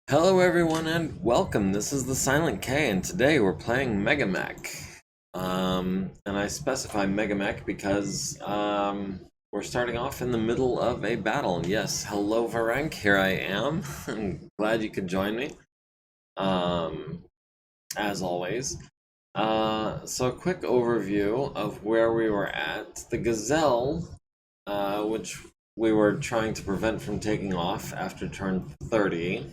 Hello everyone and welcome. This is the Silent K and today we're playing MegaMek. And I specify MegaMek because we're starting off in the middle of a battle. Yes, hello Varenk, here I am. I'm glad you could join me. As always. So a quick overview of where we were at. The Gazelle, which we were trying to prevent from taking off after turn 30,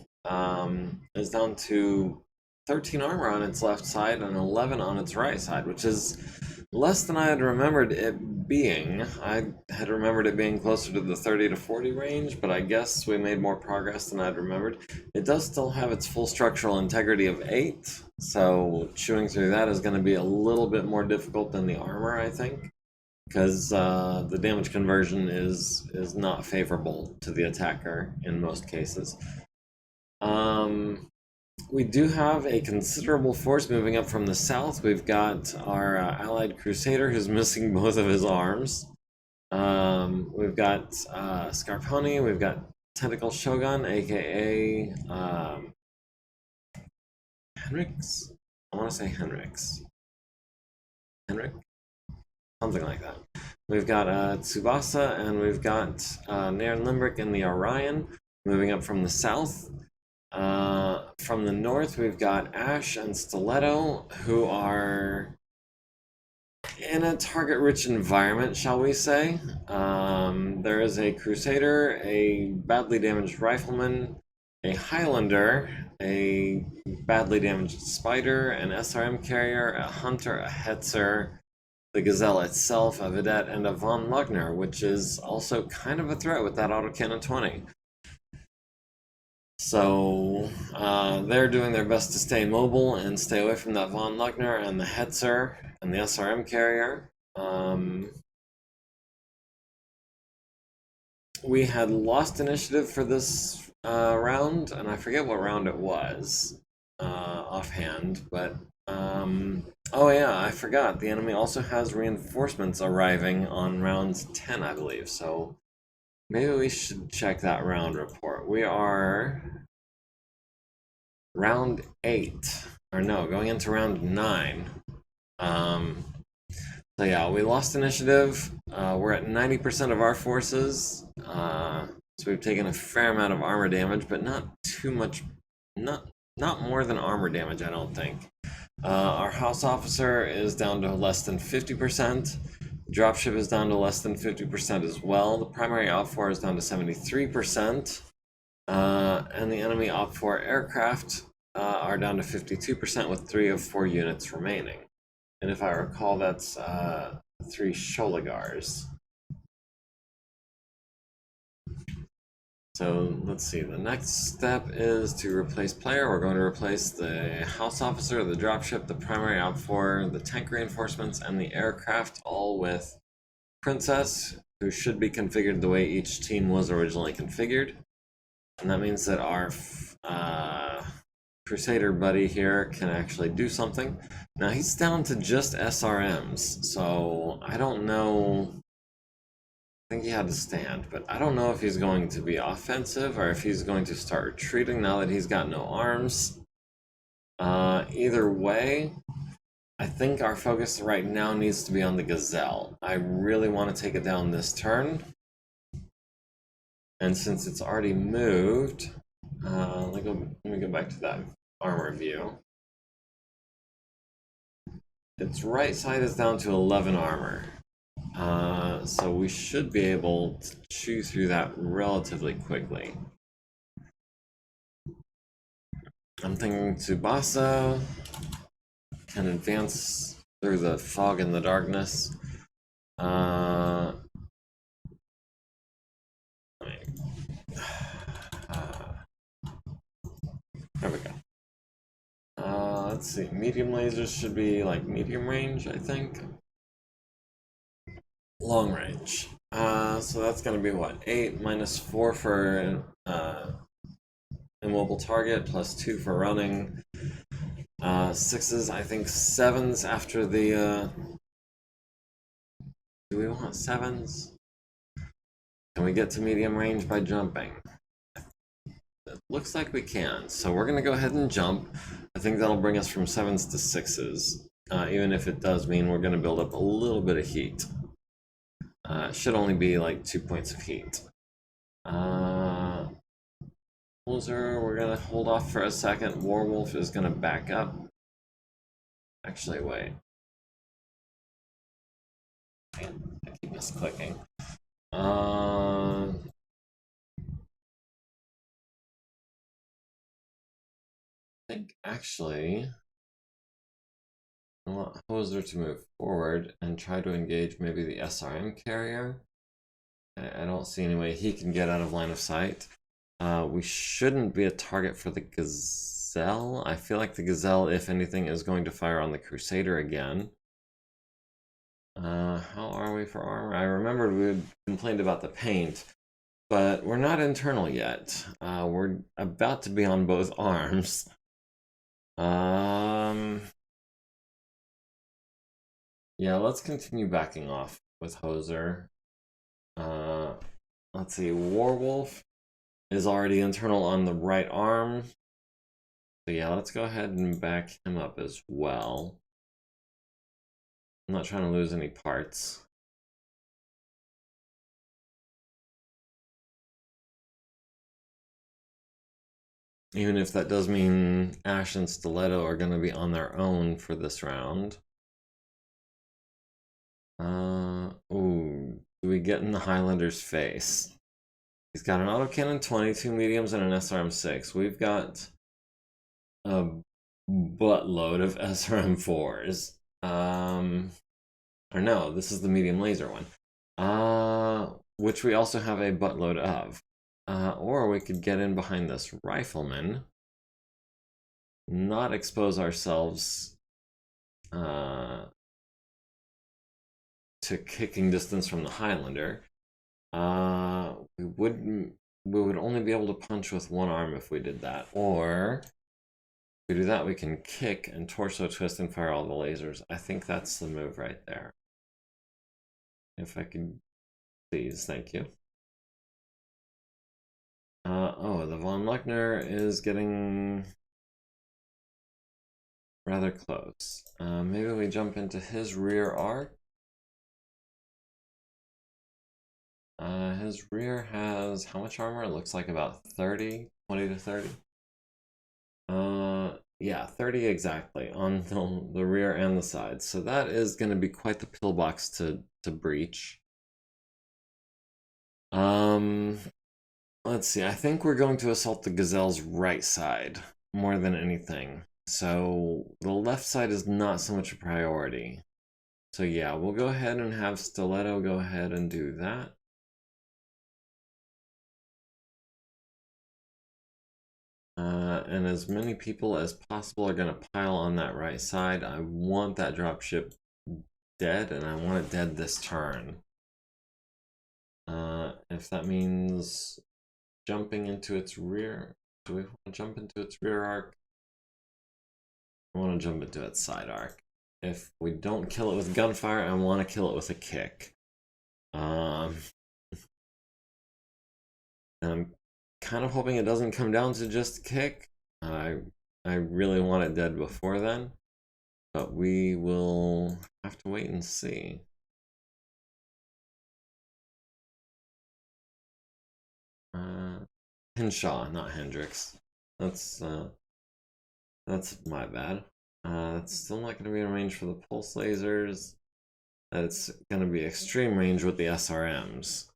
is down to 13 armor on its left side and 11 on its right side, which is less than I had remembered it being. I had remembered it being closer to the 30 to 40 range, but I guess we made more progress than I'd remembered. It does still have its full structural integrity of 8, so chewing through that is going to be a little bit more difficult than the armor, I think, because the damage conversion is not favorable to the attacker in most cases. We do have a considerable force moving up from the south. We've got our allied crusader who's missing both of his arms. We've got Scarponi, we've got Tentacle Shogun, aka Henrix? I want to say Henrix. Henrik? Something like that. We've got Tsubasa and we've got Nairn Limbrick in the Orion moving up from the south. From the north, we've got Ash and Stiletto, who are in a target-rich environment, shall we say. There is a Crusader, a badly damaged Rifleman, a Highlander, a badly damaged Spider, an SRM Carrier, a Hunter, a Hetzer, the Gazelle itself, a Vedette, and a Von Lugner, which is also kind of a threat with that autocannon 20. So they're doing their best to stay mobile and stay away from that Von Lugner and the Hetzer and the SRM Carrier. We had lost initiative for this round, and I forget what round it was offhand, but oh yeah, I forgot. The enemy also has reinforcements arriving on round 10, I believe, so maybe we should check that round report. We are round 8, or no, going into round 9. So yeah, we lost initiative. We're at 90% of our forces, so we've taken a fair amount of armor damage, but not too much, not more than armor damage, I don't think. Our house officer is down to less than 50%. Dropship is down to less than 50% as well. The primary opfor is down to 73%. And the enemy opfor aircraft are down to 52% with 3 of 4 units remaining. And if I recall, that's 3 Sholigars. So let's see, the next step is to replace player. We're going to replace the house officer, the dropship, the primary opfor, the tank reinforcements, and the aircraft, all with Princess, who should be configured the way each team was originally configured. And that means that our Crusader buddy here can actually do something. Now he's down to just SRMs, so I don't know. I think he had to stand, but I don't know if he's going to be offensive or if he's going to start retreating now that he's got no arms. Either way, I think our focus right now needs to be on the Gazelle. I really want to take it down this turn. And since it's already moved, let me go back to that armor view. Its right side is down to 11 armor. So we should be able to chew through that relatively quickly. I'm thinking Tsubasa can advance through the fog and the darkness. There we go. Let's see, medium lasers should be like medium range, I think. Long range. So that's gonna be what? 8 minus 4 for immobile target, plus 2 for running. 6s, I think 7s after the do we want 7s? Can we get to medium range by jumping? It looks like we can. So we're gonna go ahead and jump. I think that'll bring us from 7s to 6s, even if it does mean we're gonna build up a little bit of heat. It should only be like 2 points of heat. Closer, we're gonna hold off for a second. Warwolf is gonna back up. Actually, wait. Man, I keep misclicking. I think actually I want Hoser to move forward and try to engage maybe the SRM carrier. I don't see any way he can get out of line of sight. We shouldn't be a target for the Gazelle. I feel like the Gazelle, if anything, is going to fire on the Crusader again. How are we for armor? I remembered we had complained about the paint, but we're not internal yet. We're about to be on both arms. Yeah, let's continue backing off with Hoser. Let's see, Warwolf is already internal on the right arm. So yeah, let's go ahead and back him up as well. I'm not trying to lose any parts. Even if that does mean Ash and Stiletto are going to be on their own for this round. Ooh, do we get in the Highlander's face? He's got an autocannon 20, 2 mediums, and an SRM 6. We've got a buttload of SRM 4s. Or no, this is the medium laser one. Which we also have a buttload of. Or we could get in behind this rifleman. Not expose ourselves to kicking distance from the Highlander. We would only be able to punch with one arm if we did that. Or if we do that, we can kick and torso twist and fire all the lasers. I think that's the move right there. If I could, please, thank you. Oh, the Von Luckner is getting rather close. Maybe we jump into his rear arc. His rear has how much armor? It looks like about 30, 20 to 30. Yeah, 30 exactly on the rear and the sides. So that is going to be quite the pillbox to breach. Let's see. I think we're going to assault the Gazelle's right side more than anything. So the left side is not so much a priority. So yeah, we'll go ahead and have Stiletto go ahead and do that. And as many people as possible are going to pile on that right side. I want that dropship dead, and I want it dead this turn. If that means jumping into its rear, do we want to jump into its rear arc? I want to jump into its side arc. If we don't kill it with gunfire, I want to kill it with a kick. And I'm kind of hoping it doesn't come down to just kick. I really want it dead before then, but we will have to wait and see. Henshaw, not Hendrix. That's my bad. It's still not going to be in range for the pulse lasers. It's going to be extreme range with the SRMs,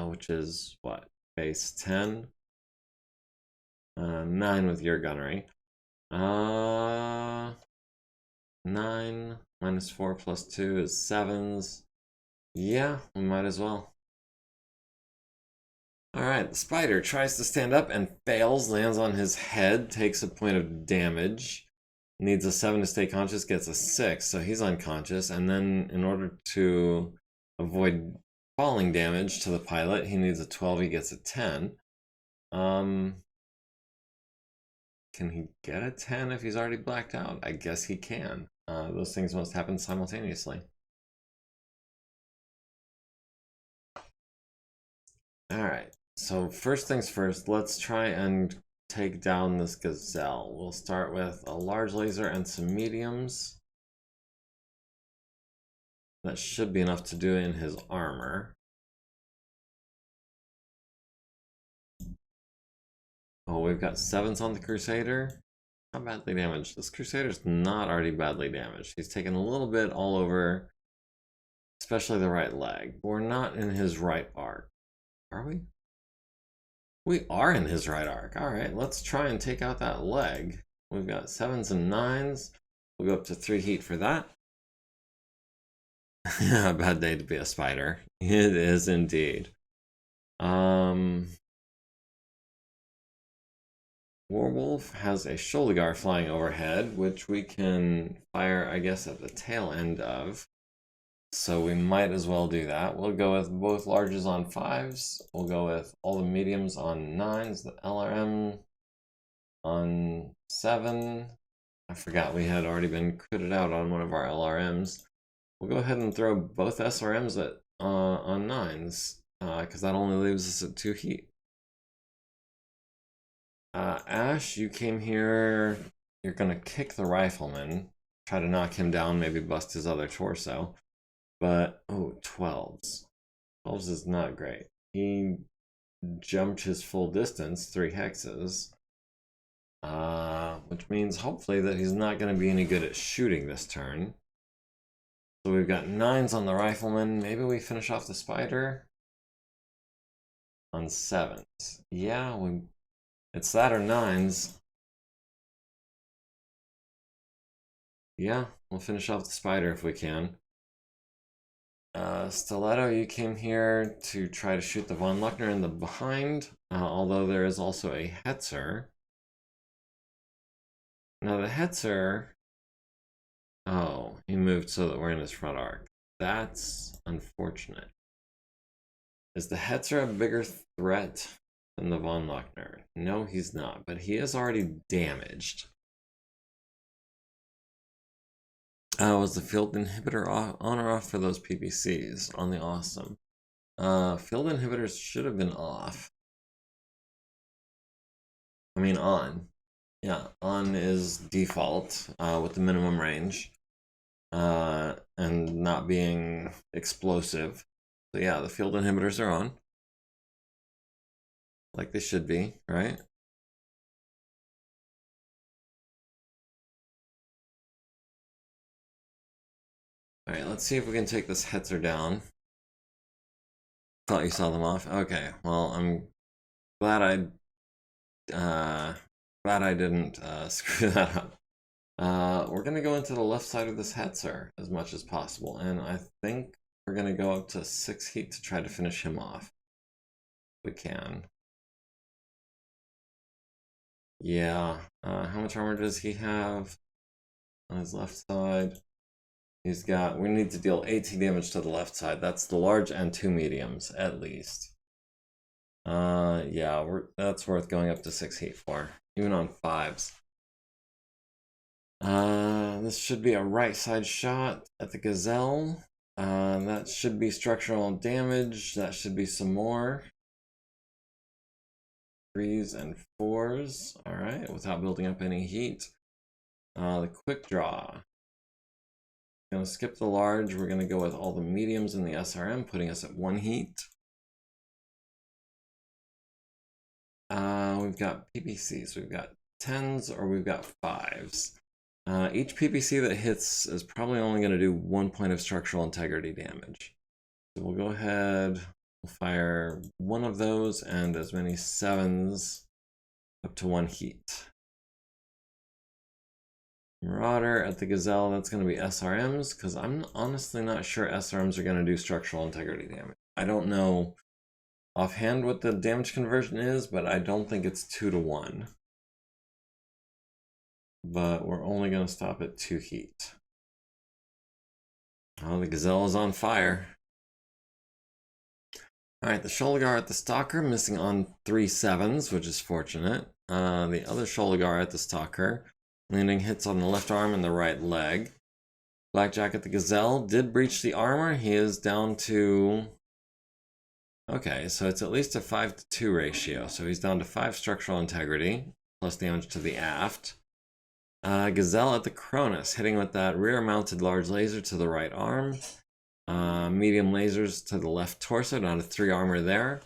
which is what, base 10, 9 with your gunnery. 9 minus 4 plus 2 is 7s. Yeah, we might as well. Alright, the spider tries to stand up and fails, lands on his head, takes a point of damage, needs a 7 to stay conscious, gets a 6, so he's unconscious, and then in order to avoid falling damage to the pilot, he needs a 12, he gets a 10. Can he get a 10 if he's already blacked out? I guess he can. Those things must happen simultaneously. Alright, so first things first, let's try and take down this Gazelle. We'll start with a large laser and some mediums. That should be enough to do in his armor. Oh, we've got 7s on the Crusader. Not badly damaged. This Crusader's not already badly damaged. He's taken a little bit all over, especially the right leg. We're not in his right arc. Are we? We are in his right arc. All right, let's try and take out that leg. We've got 7s and 9s. We'll go up to 3 heat for that. A bad day to be a spider. It is indeed. Warwolf has a Sholigar flying overhead, which we can fire, I guess, at the tail end of. So we might as well do that. We'll go with both larges on 5s. We'll go with all the mediums on 9s, the LRM on 7. I forgot we had already been critted out on one of our LRMs. We'll go ahead and throw both SRMs at on 9s, because that only leaves us at 2 heat. Ash, you came here. You're gonna kick the rifleman, try to knock him down, maybe bust his other torso. But, oh, 12s. 12s is not great. He jumped his full distance, 3 hexes. Which means hopefully that he's not going to be any good at shooting this turn. So we've got 9s on the rifleman. Maybe we finish off the spider on 7s. Yeah, it's that or 9s. Yeah, we'll finish off the spider if we can. Stiletto, you came here to try to shoot the Von Luckner in the behind, although there is also a Hetzer. Now the Hetzer, oh, he moved so that we're in his front arc. That's unfortunate. Is the Hetzer a bigger threat than the Von Luckner? No, he's not, but he is already damaged. Was the field inhibitor on or off for those PPCs on the awesome? Field inhibitors should have been off. I mean on. Yeah, on is default with the minimum range and not being explosive. So yeah, the field inhibitors are on. Like they should be, right? Alright, let's see if we can take this Hetzer down. Thought you saw them off. Okay, well, I'm glad I didn't screw that up. We're gonna go into the left side of this Hetzer as much as possible, and I think we're gonna go up to 6 heat to try to finish him off. We can. Yeah. How much armor does he have on his left side? He's got, we need to deal 18 damage to the left side. That's the large and 2 mediums, at least. Yeah, that's worth going up to 6 heat for, even on 5s. This should be a right side shot at the Gazelle. That should be structural damage. That should be some more. 3s and 4s. Alright, without building up any heat. The quick draw. Gonna skip the large. We're gonna go with all the mediums in the SRM, putting us at 1 heat. We've got PPCs. We've got 10s or we've got 5s. Each PPC that hits is probably only going to do 1 point of structural integrity damage. So we'll go ahead, we'll fire 1 of those and as many 7s up to 1 heat. Marauder at the Gazelle, that's going to be SRMs, because I'm honestly not sure SRMs are going to do structural integrity damage. I don't know offhand what the damage conversion is, but I don't think it's 2 to 1. But we're only going to stop at 2 heat. Oh, the Gazelle is on fire. Alright, the Sholigar at the Stalker, missing on 3 7s, which is fortunate. The other Sholigar at the Stalker, landing hits on the left arm and the right leg. Blackjack at the Gazelle did breach the armor. He is down to... Okay, so it's at least a 5 to 2 ratio. So he's down to 5 structural integrity. plus damage to the aft. Gazelle at the Cronus, hitting with that rear-mounted large laser to the right arm. Medium lasers to the left torso, down to 3 armor there.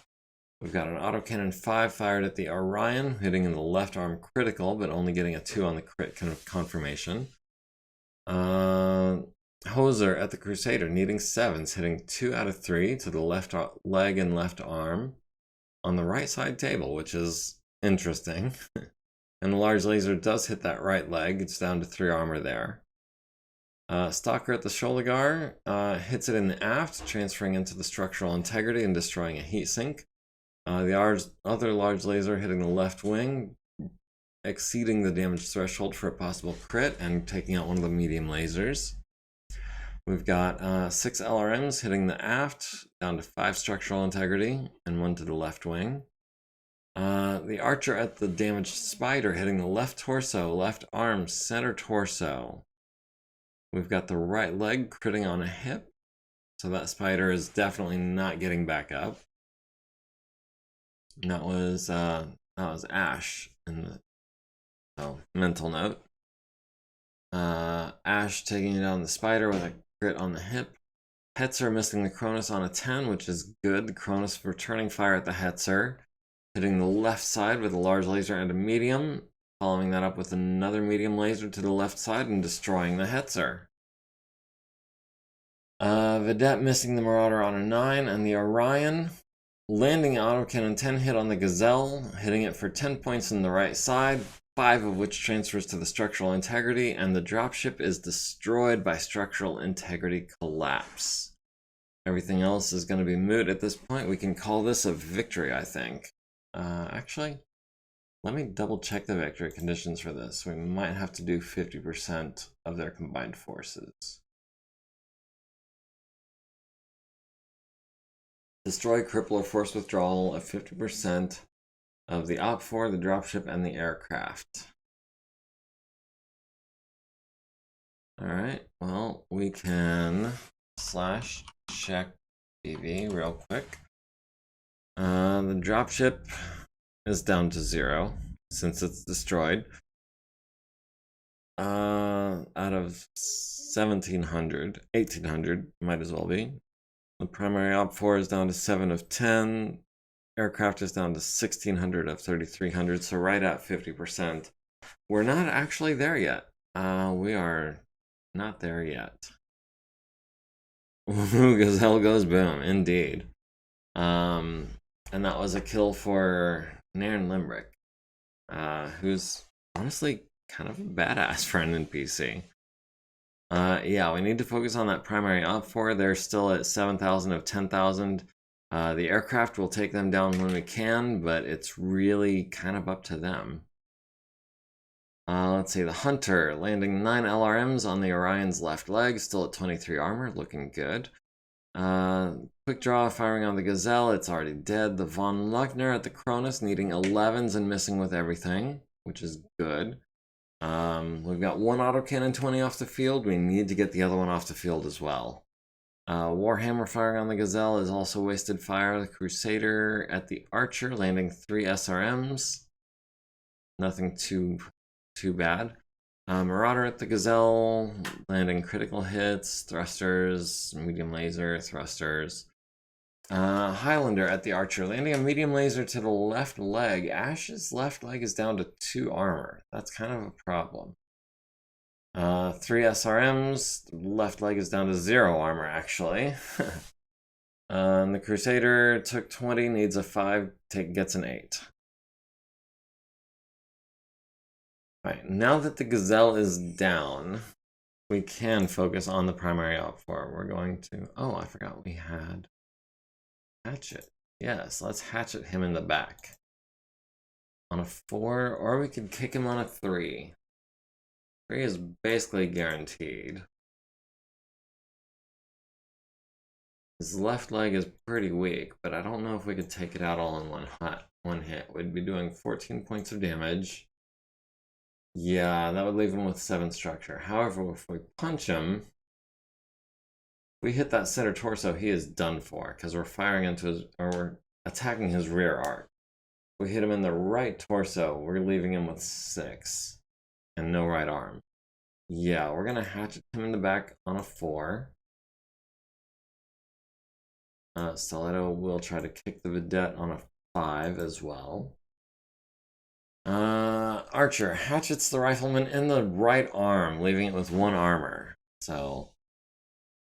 We've got an autocannon 5 fired at the Orion, hitting in the left arm critical, but only getting a 2 on the crit confirmation. Hoser at the Crusader, needing 7s, hitting 2 out of 3 to the left leg and left arm on the right side table, which is interesting. And the large laser does hit that right leg. It's down to 3 armor there. Stalker at the shoulder guard hits it in the aft, transferring into the structural integrity and destroying a heatsink. The other large laser hitting the left wing, exceeding the damage threshold for a possible crit and taking out one of the medium lasers. We've got 6 LRMs hitting the aft, down to 5 structural integrity, and 1 to the left wing. The archer at the damaged spider hitting the left torso, left arm, center torso. We've got the right leg critting on a hip, so that spider is definitely not getting back up. And that was Ash in the mental note. Ash taking down the spider with a crit on the hip. Hetzer missing the Cronus on a 10, which is good. The Cronus returning fire at the Hetzer, hitting the left side with a large laser and a medium, following that up with another medium laser to the left side and destroying the Hetzer. Vedette missing the Marauder on a 9, and the Orion landing autocannon 10 hit on the Gazelle, hitting it for 10 points on the right side, 5 of which transfers to the structural integrity, and the dropship is destroyed by structural integrity collapse. Everything else is going to be moot at this point. We can call this a victory, I think. Actually, let me double check the victory conditions for this. We might have to do 50% of their combined forces. Destroy, cripple, or force withdrawal of 50% of the opfor, the dropship, and the aircraft. Alright, well, we can /check BV real quick. The dropship is down to 0 since it's destroyed. Out of 1,700, 1,800 might as well be. The primary opfor is down to 7 of 10. Aircraft is down to 1,600 of 3,300, so right at 50%. We're not actually there yet. We are not there yet. Gazelle goes boom, indeed. And that was a kill for Nairn Limerick, who's honestly kind of a badass for an NPC. Yeah, we need to focus on that primary opfor. They're still at 7,000 of 10,000. The aircraft will take them down when we can, but it's really kind of up to them. Let's see, the Hunter landing 9 LRMs on the Orion's left leg, still at 23 armor, looking good. Quick draw firing on the Gazelle, it's already dead. The Von Luckner at the Cronus needing 11s and missing with everything, which is good. We've got 1 autocannon 20 off the field. We need to get the other one off the field as well. Warhammer firing on the Gazelle is also wasted fire. The Crusader at the Archer landing 3 SRMs. Nothing too bad. Marauder at the Gazelle landing critical hits, thrusters, medium laser, thrusters. Highlander at the Archer landing a medium laser to the left leg. Ash's left leg is down to 2 armor. That's kind of a problem. 3 SRMs. Left leg is down to 0 armor, actually. The Crusader took 20, needs a 5, gets an 8. Alright, now that the Gazelle is down, we can focus on the primary opfor. We're going to... Oh, I forgot we had Hatchet. Yes, let's hatchet him in the back. On a 4, or we could kick him on a 3. 3 is basically guaranteed. His left leg is pretty weak, but I don't know if we could take it out all in one hit. We'd be doing 14 points of damage. Yeah, that would leave him with 7 structure. However, if we punch him, if we hit that center torso, he is done for, because we're firing into his, or we're attacking his rear arc. We hit him in the right torso. We're leaving him with 6 and no right arm. Yeah, we're gonna hatchet him in the back on a 4. Stiletto will try to kick the vedette on a 5 as well. Archer hatchets the rifleman in the right arm, leaving it with 1 armor. So,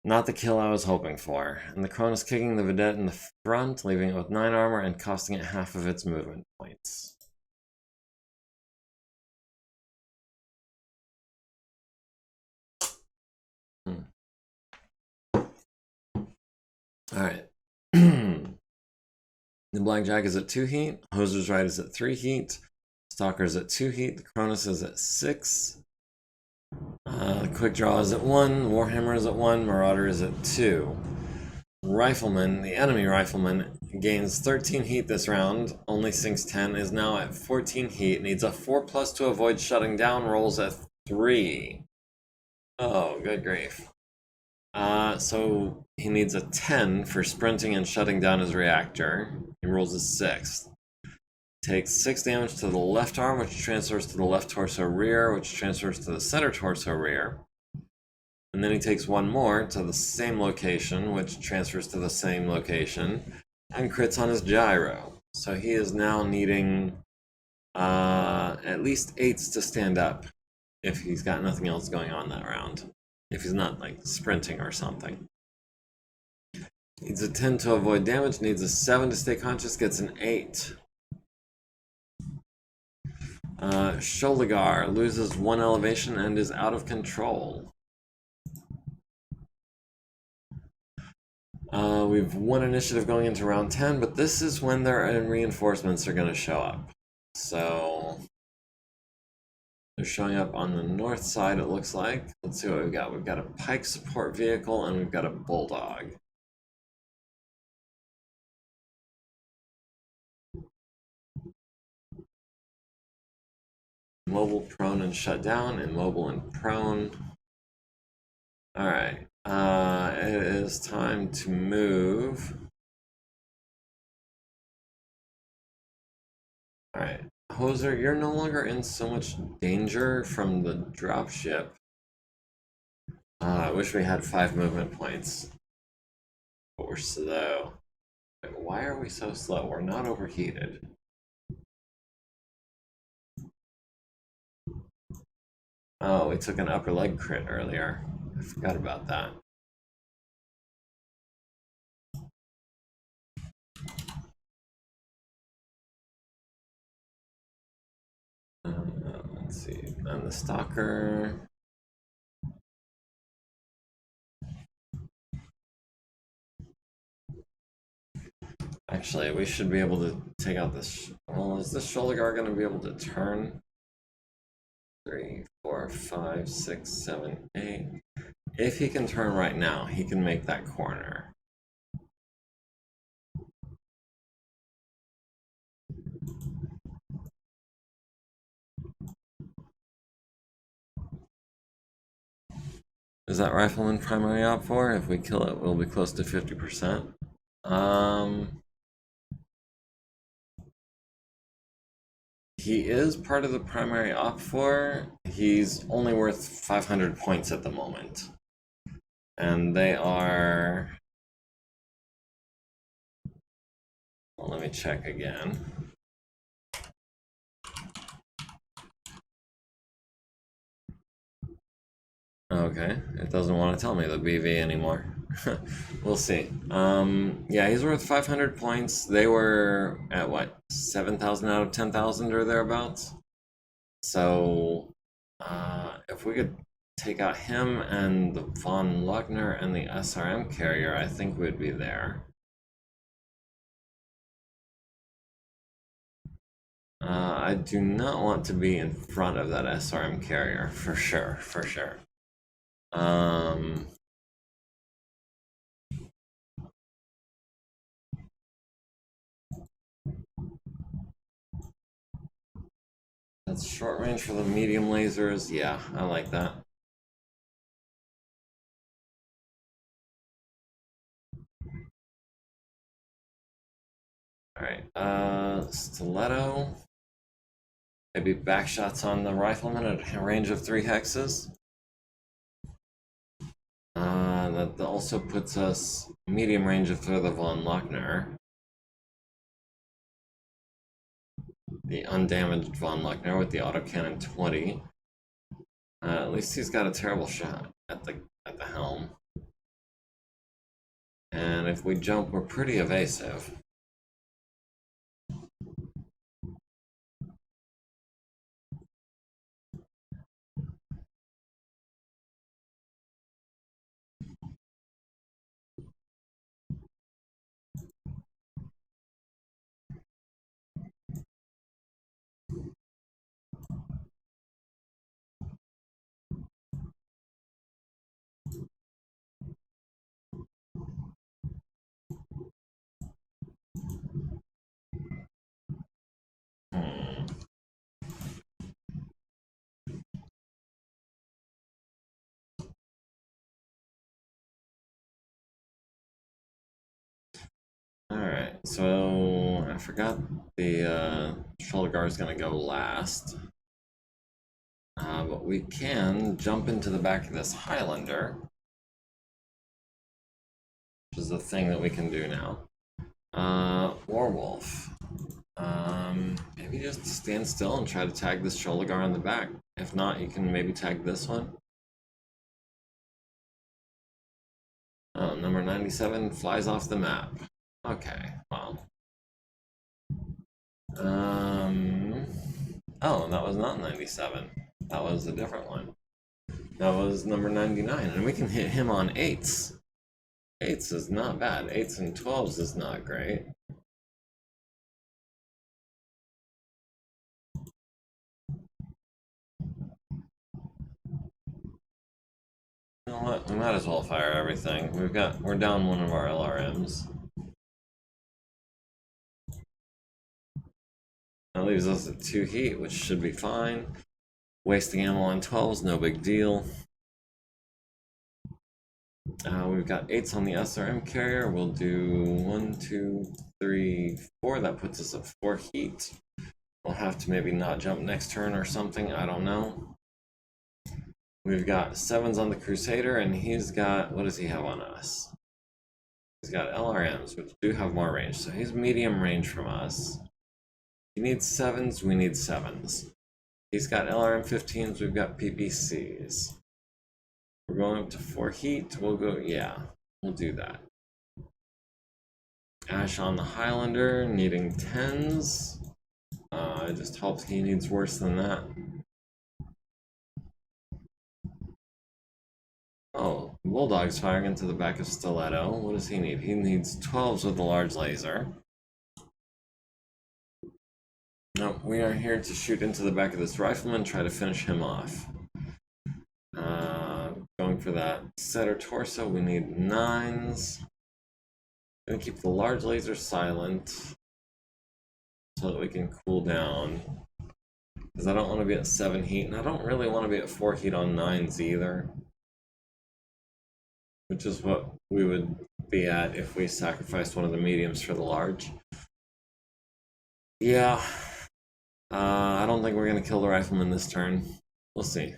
not the kill I was hoping for. And the Cronus kicking the vedette in the front, leaving it with 9 armor and costing it half of its movement points. Alright. The Blackjack is at 2 heat, Hoser's Right is at 3 heat, Stalker's at 2 heat, the Cronus is at 6, the Quick Draw is at 1, Warhammer is at 1, Marauder is at 2. Rifleman, the enemy Rifleman, gains 13 heat this round, only sinks 10, is now at 14 heat, needs a 4+ to avoid shutting down, rolls at 3. Oh, good grief. So he needs a 10 for sprinting and shutting down his reactor. He rolls a 6. Takes 6 damage to the left arm, which transfers to the left torso rear, which transfers to the center torso rear. And then he takes 1 more to the same location, which transfers to the same location, and crits on his gyro. So he is now needing at least 8s to stand up if he's got nothing else going on that round. If he's not, like, sprinting or something. Needs a 10 to avoid damage, needs a 7 to stay conscious, gets an 8. Sholigar loses 1 elevation and is out of control. We've 1 initiative going into round 10, but this is when their reinforcements are going to show up. So they're showing up on the north side, it looks like. Let's see what we've got. We've got a pike support vehicle, and we've got a bulldog. Mobile, prone, and shut down, immobile and prone. Alright, it is time to move. Alright, Hoser, you're no longer in so much danger from the dropship. I wish we had 5 movement points. But we're slow. Wait, why are we so slow? We're not overheated. Oh, we took an upper leg crit earlier. I forgot about that. Let's see. And the stalker. Actually, we should be able to take out this. Well, is this shoulder guard going to be able to turn? 3, 4, 5, 6, 7, 8. If he can turn right now, he can make that corner. Is that rifleman primary opfor? If we kill it, we'll be close to 50%. He is part of the primary opfor. He's only worth 500 points at the moment. And they are... Well, let me check again. Okay, it doesn't want to tell me the BV anymore. We'll see. Yeah, he's worth 500 points. They were at what, 7,000 out of 10,000 or thereabouts? So, if we could take out him and the von Luckner and the SRM carrier, I think we'd be there. I do not want to be in front of that SRM carrier, for sure, for sure. That's short range for the medium lasers. Yeah, I like that. Alright, stiletto. Maybe backshots on the rifleman at a range of 3 hexes. That also puts us medium range of the von Luckner. The undamaged von Luckner with the autocannon 20. At least he's got a terrible shot at the helm. And if we jump, we're pretty evasive. Alright, so I forgot the shoulder guard is going to go last. But we can jump into the back of this Highlander, which is the thing that we can do now. Warwolf. Maybe just stand still and try to tag this shoulder guard on the back. If not, you can maybe tag this one. Oh, number 97 flies off the map. Okay, well. Oh, that was not 97. That was a different one. That was number 99, and we can hit him on 8s. 8s is not bad. 8s and 12s is not great. You know what? We might as well fire everything. We're down one of our LRMs. That leaves us at 2 heat, which should be fine. Wasting ammo on 12s, no big deal. We've got 8s on the SRM carrier. We'll do 1, 2, 3, 4. That puts us at 4 heat. We'll have to maybe not jump next turn or something. I don't know. We've got 7s on the Crusader, and he's got... What does he have on us? He's got LRMs, which do have more range. So he's medium range from us. He needs 7s, we need 7s. He's got LRM 15s, we've got PPCs. We're going up to 4 heat, we'll go, yeah, we'll do that. Ash on the Highlander, needing 10s. I just hope he needs worse than that. Oh, Bulldog's firing into the back of Stiletto. What does he need? He needs 12s with a large laser. No, we are here to shoot into the back of this rifleman, try to finish him off. Going for that setter torso, we need 9s. Gonna keep the large laser silent so that we can cool down. Because I don't want to be at 7 heat, and I don't really want to be at 4 heat on 9s either. Which is what we would be at if we sacrificed one of the mediums for the large. Yeah. I don't think we're going to kill the rifleman this turn. We'll see.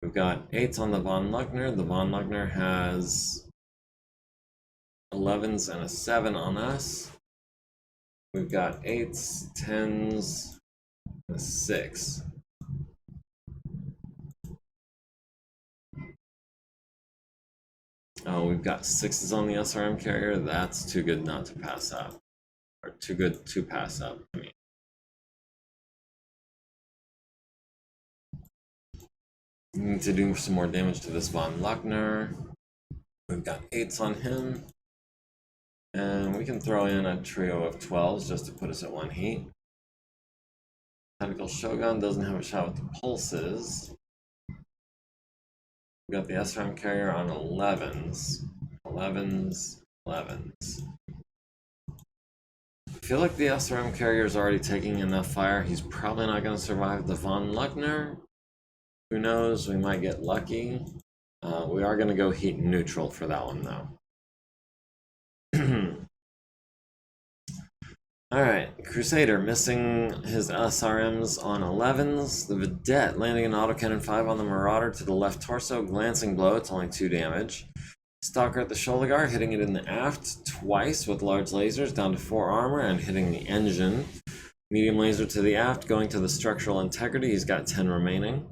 We've got 8s on the von Luckner. The von Luckner has 11s and a 7 on us. We've got 8s, 10s, and a 6. Oh, we've got 6s on the SRM carrier. That's too good not to pass up. Or too good to pass up, I mean. We need to do some more damage to this von Luckner. We've got 8s on him. And we can throw in a trio of 12s just to put us at 1 heat. Tactical Shogun doesn't have a shot with the pulses. We got the SRM carrier on 11s. 11s, 11s. I feel like the SRM carrier is already taking enough fire. He's probably not going to survive the von Luckner. Who knows? We might get lucky. We are going to go heat neutral for that one, though. Alright, Crusader missing his SRMs on 11s. The Vedette landing an autocannon 5 on the Marauder to the left torso. Glancing blow, it's only 2 damage. Stalker at the shoulder guard, hitting it in the aft twice with large lasers, down to 4 armor, and hitting the engine. Medium laser to the aft, going to the structural integrity. He's got 10 remaining.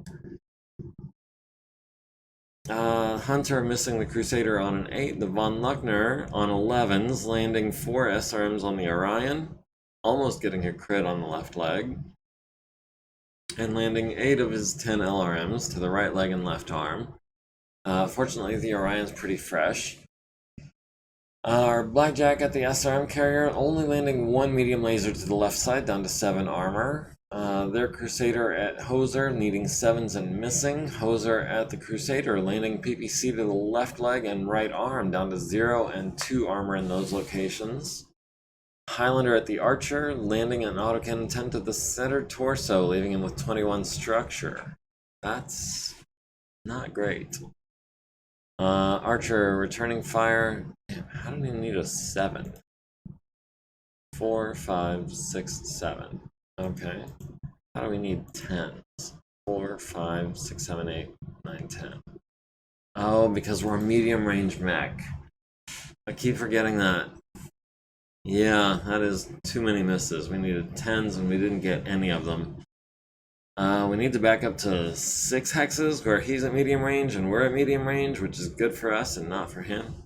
Hunter missing the Crusader on an 8. The Von Luckner on 11s, landing 4 SRMs on the Orion. Almost getting a crit on the left leg. And landing 8 of his 10 LRMs to the right leg and left arm. Fortunately, the Orion's pretty fresh. Our Blackjack at the SRM carrier, only landing 1 medium laser to the left side, down to 7 armor. Their Crusader at Hoser, needing 7s and missing. Hoser at the Crusader, landing PPC to the left leg and right arm, down to 0 and 2 armor in those locations. Highlander at the Archer, landing an autocannon 10 to the center torso, leaving him with 21 structure. That's not great. Archer returning fire. Damn, how do we need a 7? 4, 5, 6, 7. Okay. How do we need 10s? 4, 5, 6, 7, 8, 9, 10. Oh, because we're a medium range mech. I keep forgetting that. Yeah, that is too many misses. We needed 10s and we didn't get any of them. We need to back up to 6 hexes where he's at medium range and we're at medium range, which is good for us and not for him.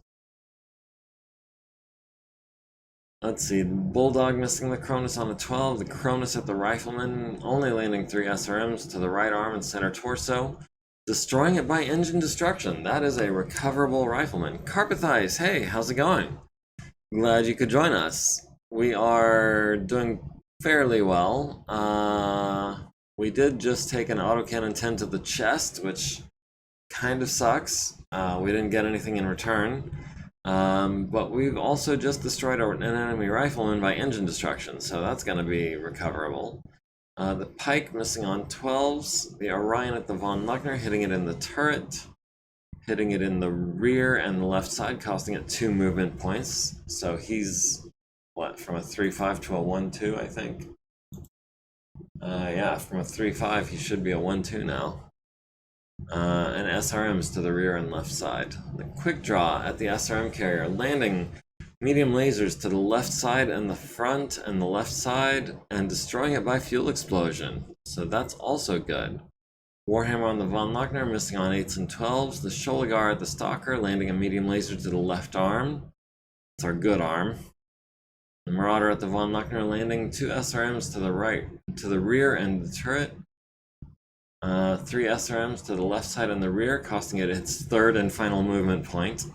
Let's see, Bulldog missing the Cronus on a 12, the Cronus at the Rifleman, only landing 3 SRMs to the right arm and center torso, destroying it by engine destruction. That is a recoverable Rifleman. Carpethice, hey, how's it going? Glad you could join us. We are doing fairly well. We did just take an autocannon 10 to the chest, which kind of sucks. We didn't get anything in return. But we've also just destroyed an enemy rifleman by engine destruction, so that's going to be recoverable. The Pike missing on 12s. The Orion at the Von Luckner, hitting it in the turret. Hitting it in the rear and the left side, costing it 2 movement points. So he's, what, from a 3-5 to a 1-2, I think? Yeah, from a 3-5, he should be a 1-2 now. And SRMs to the rear and left side. The Quick Draw at the SRM carrier, landing medium lasers to the left side and the front and the left side, and destroying it by fuel explosion. So that's also good. Warhammer on the Von Luckner, missing on 8s and 12s. The Sholigar at the Stalker, landing a medium laser to the left arm. It's our good arm. The Marauder at the Von Luckner, landing 2 SRMs to the right, to the rear and the turret. 3 SRMs to the left side and the rear, costing it its 3rd and final movement point.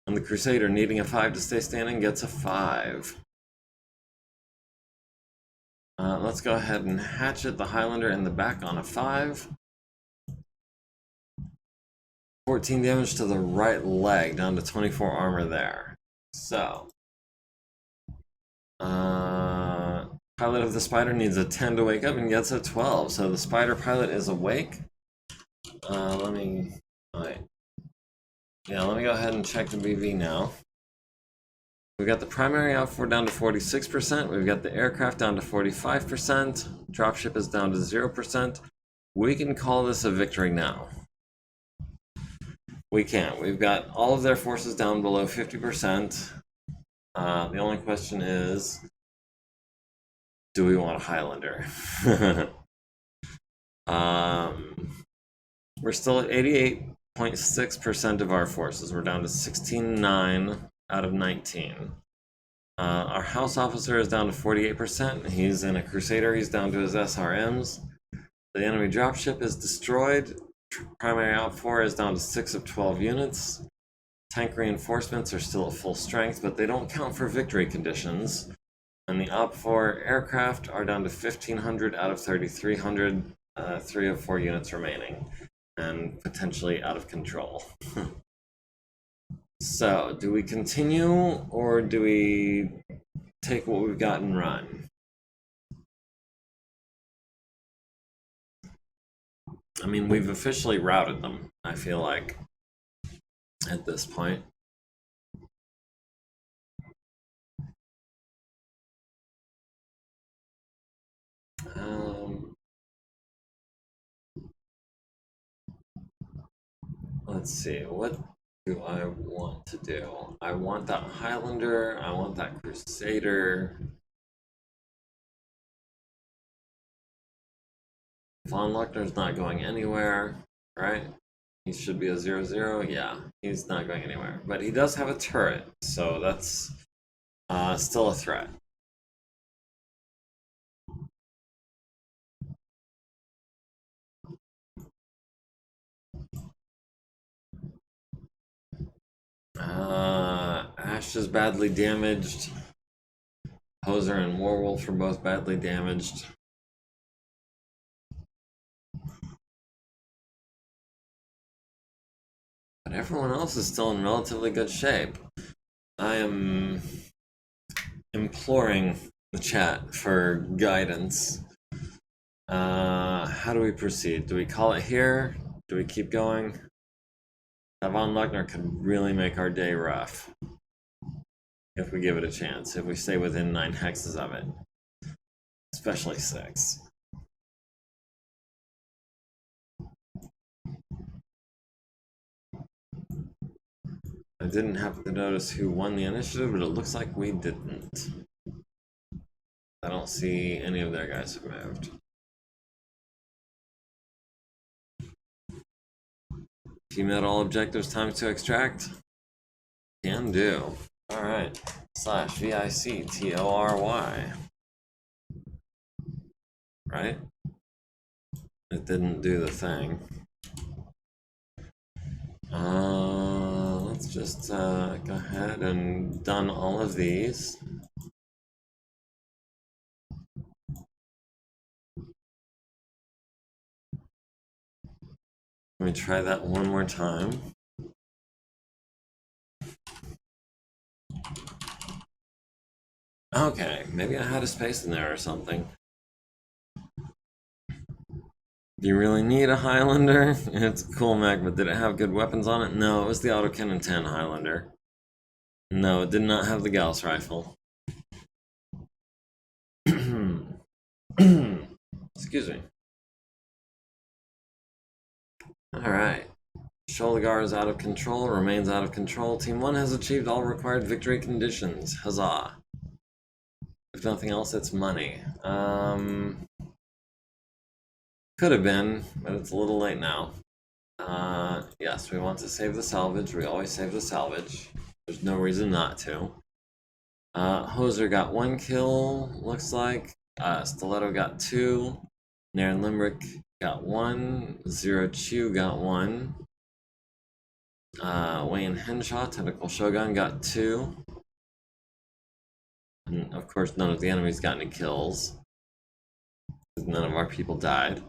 And the Crusader, needing a 5 to stay standing, gets a 5. Let's go ahead and hatchet the Highlander in the back on a 5. 14 damage to the right leg, down to 24 armor there. So, pilot of the Spider needs a 10 to wake up and gets a 12. So the Spider pilot is awake. Let me go ahead and check the BV now. We've got the primary opfor down to 46%. We've got the aircraft down to 45%. Dropship is down to 0%. We can call this a victory now. We can. We've got all of their forces down below 50%. The only question is, do we want a Highlander? We're still at 88.6% of our forces. We're down to 16.9 out of 19. Our house officer is down to 48%. He's in a Crusader. He's down to his SRMs. The enemy dropship is destroyed. Primary opfor is down to 6 of 12 units. Tank reinforcements are still at full strength, but they don't count for victory conditions. And the opfor aircraft are down to 1,500 out of 3,300, 3 of 4 units remaining, and potentially out of control. So, do we continue, or do we take what we've got and run? I mean, we've officially routed them, I feel like, at this point. let's see, what do I want to do? I want that Highlander, I want that Crusader. Von Luckner's not going anywhere, right? He should be a 0/0. Yeah, he's not going anywhere. But he does have a turret, so that's still a threat. Ash is badly damaged. Hoser and Warwolf are both badly damaged. But everyone else is still in relatively good shape. I am imploring the chat for guidance. How do we proceed? Do we call it here? Do we keep going? That Von Luckner could really make our day rough if we give it a chance, if we stay within 9 hexes of it. Especially 6. I didn't happen to notice who won the initiative, but it looks like we didn't. I don't see any of their guys have moved. If you met all objectives, time to extract? Can do. Alright. /VICTORY. Right? It didn't do the thing. Let's just go ahead and done all of these. Let me try that one more time. Okay, maybe I had a space in there or something. Do you really need a Highlander? It's a cool mech, but did it have good weapons on it? No, it was the autocannon 10 Highlander. No, it did not have the Gauss rifle. Excuse me. Alright. Sholigar is out of control, remains out of control. Team 1 has achieved all required victory conditions. Huzzah. If nothing else, it's money. Could have been, but it's a little late now. Yes, we want to save the salvage. We always save the salvage. There's no reason not to. Hoser got 1 kill, looks like. Stiletto got 2. Nairn Limerick got 1. Zero Chew got 1. Wayne Henshaw, Tentacle Shogun, got 2. And of course, none of the enemies got any kills. None of our people died.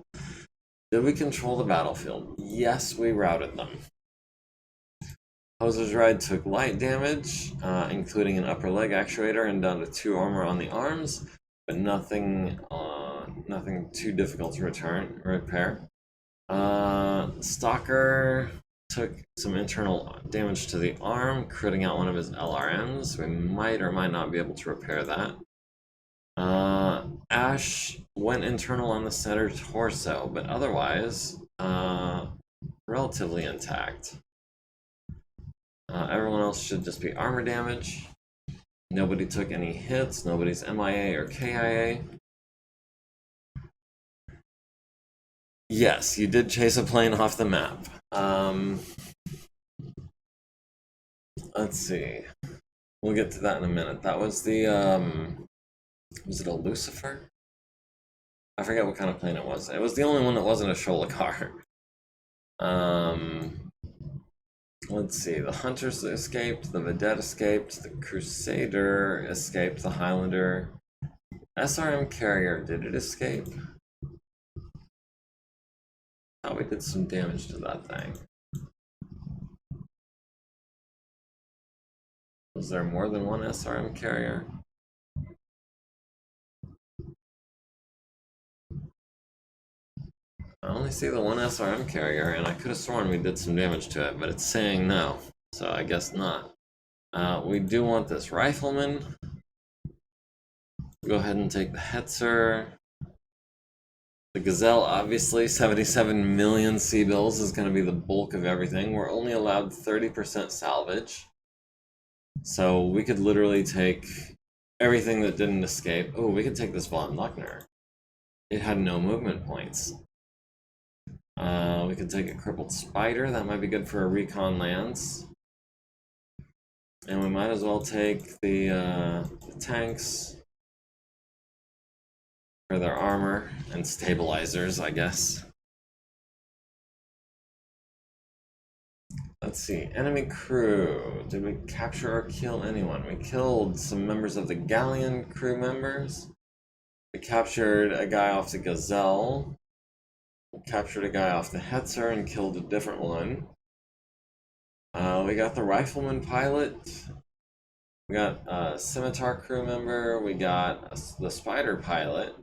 Did we control the battlefield? Yes, we routed them. Hoser's Ride took light damage, including an upper leg actuator and down to 2 armor on the arms, but nothing too difficult to repair. Stalker took some internal damage to the arm, critting out one of his LRMs. We might or might not be able to repair that. Ash went internal on the center torso, but otherwise, relatively intact. Everyone else should just be armor damage. Nobody took any hits, nobody's MIA or KIA. Yes, you did chase a plane off the map. Let's see. We'll get to that in a minute. That was the, was it a Lucifer? I forget what kind of plane it was. It was the only one that wasn't a Sholigar. Let's see. The Hunters escaped, the Vedette escaped, the Crusader escaped, the Highlander. SRM Carrier, did it escape? Thought we did some damage to that thing. Was there more than one SRM Carrier? I only see the one SRM Carrier, and I could have sworn we did some damage to it, but it's saying no, so I guess not. We do want this Rifleman. Go ahead and take the Hetzer. The Gazelle, obviously, 77 million C-bills is going to be the bulk of everything. We're only allowed 30% salvage. So we could literally take everything that didn't escape. Oh, we could take this von Luckner. It had no movement points. We could take a crippled spider. That might be good for a recon lance. And we might as well take the tanks for their armor and stabilizers, I guess. Let's see. Enemy crew. Did we capture or kill anyone? We killed some members of the Galleon crew members. We captured a guy off the Gazelle. We captured a guy off the Hetzer and killed a different one. We got the Rifleman pilot. We got a Scimitar crew member. We got the Spider pilot.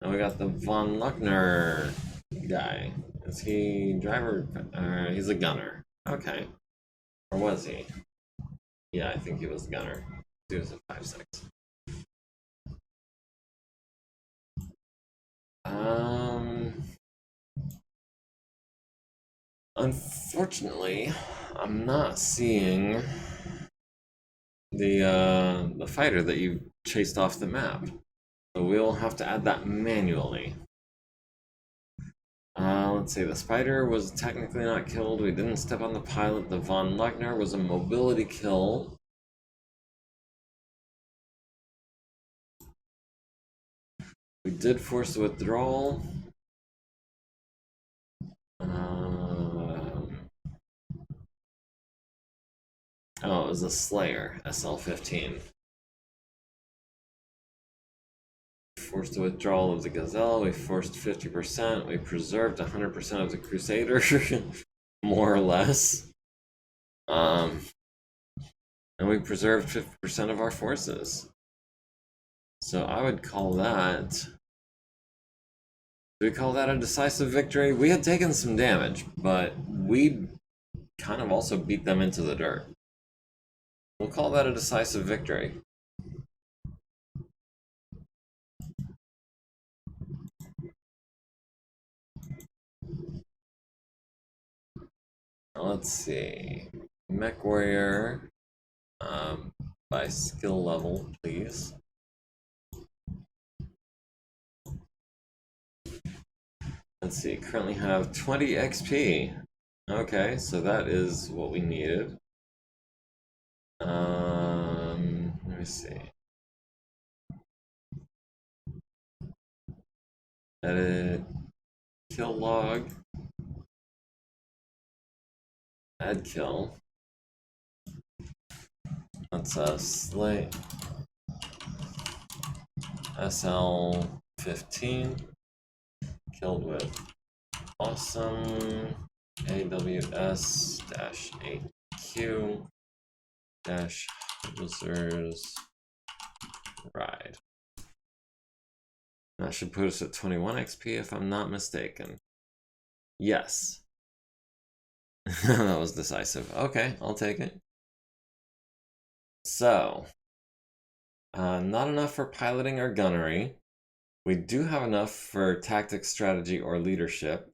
And we got the von Luckner guy. Is he driver? He's a gunner. Okay. Or was he? Yeah, I think he was the gunner. He was a 5-6. Unfortunately, I'm not seeing the fighter that you chased off the map. So we'll have to add that manually. Let's see, the spider was technically not killed. We didn't step on the pilot. The von Luckner was a mobility kill. We did force the withdrawal. Oh, it was a Slayer, SL-15. Forced the withdrawal of the Gazelle. We forced 50%. We preserved 100% of the Crusader, more or less. And we preserved 50% of our forces. So I would call that... Do we call that a decisive victory? We had taken some damage, but we kind of also beat them into the dirt. We'll call that a decisive victory. Let's see. Mech Warrior, by skill level, please. Let's see, currently have 20 XP. Okay, so that is what we needed. Let me see. Edit, kill log, add kill. That's a slate SL-15 killed with awesome AWS-8Q Wizards Ride. That should put us at 21 XP if I'm not mistaken. Yes. That was decisive. Okay, I'll take it. So, not enough for piloting or gunnery. We do have enough for tactics, strategy, or leadership.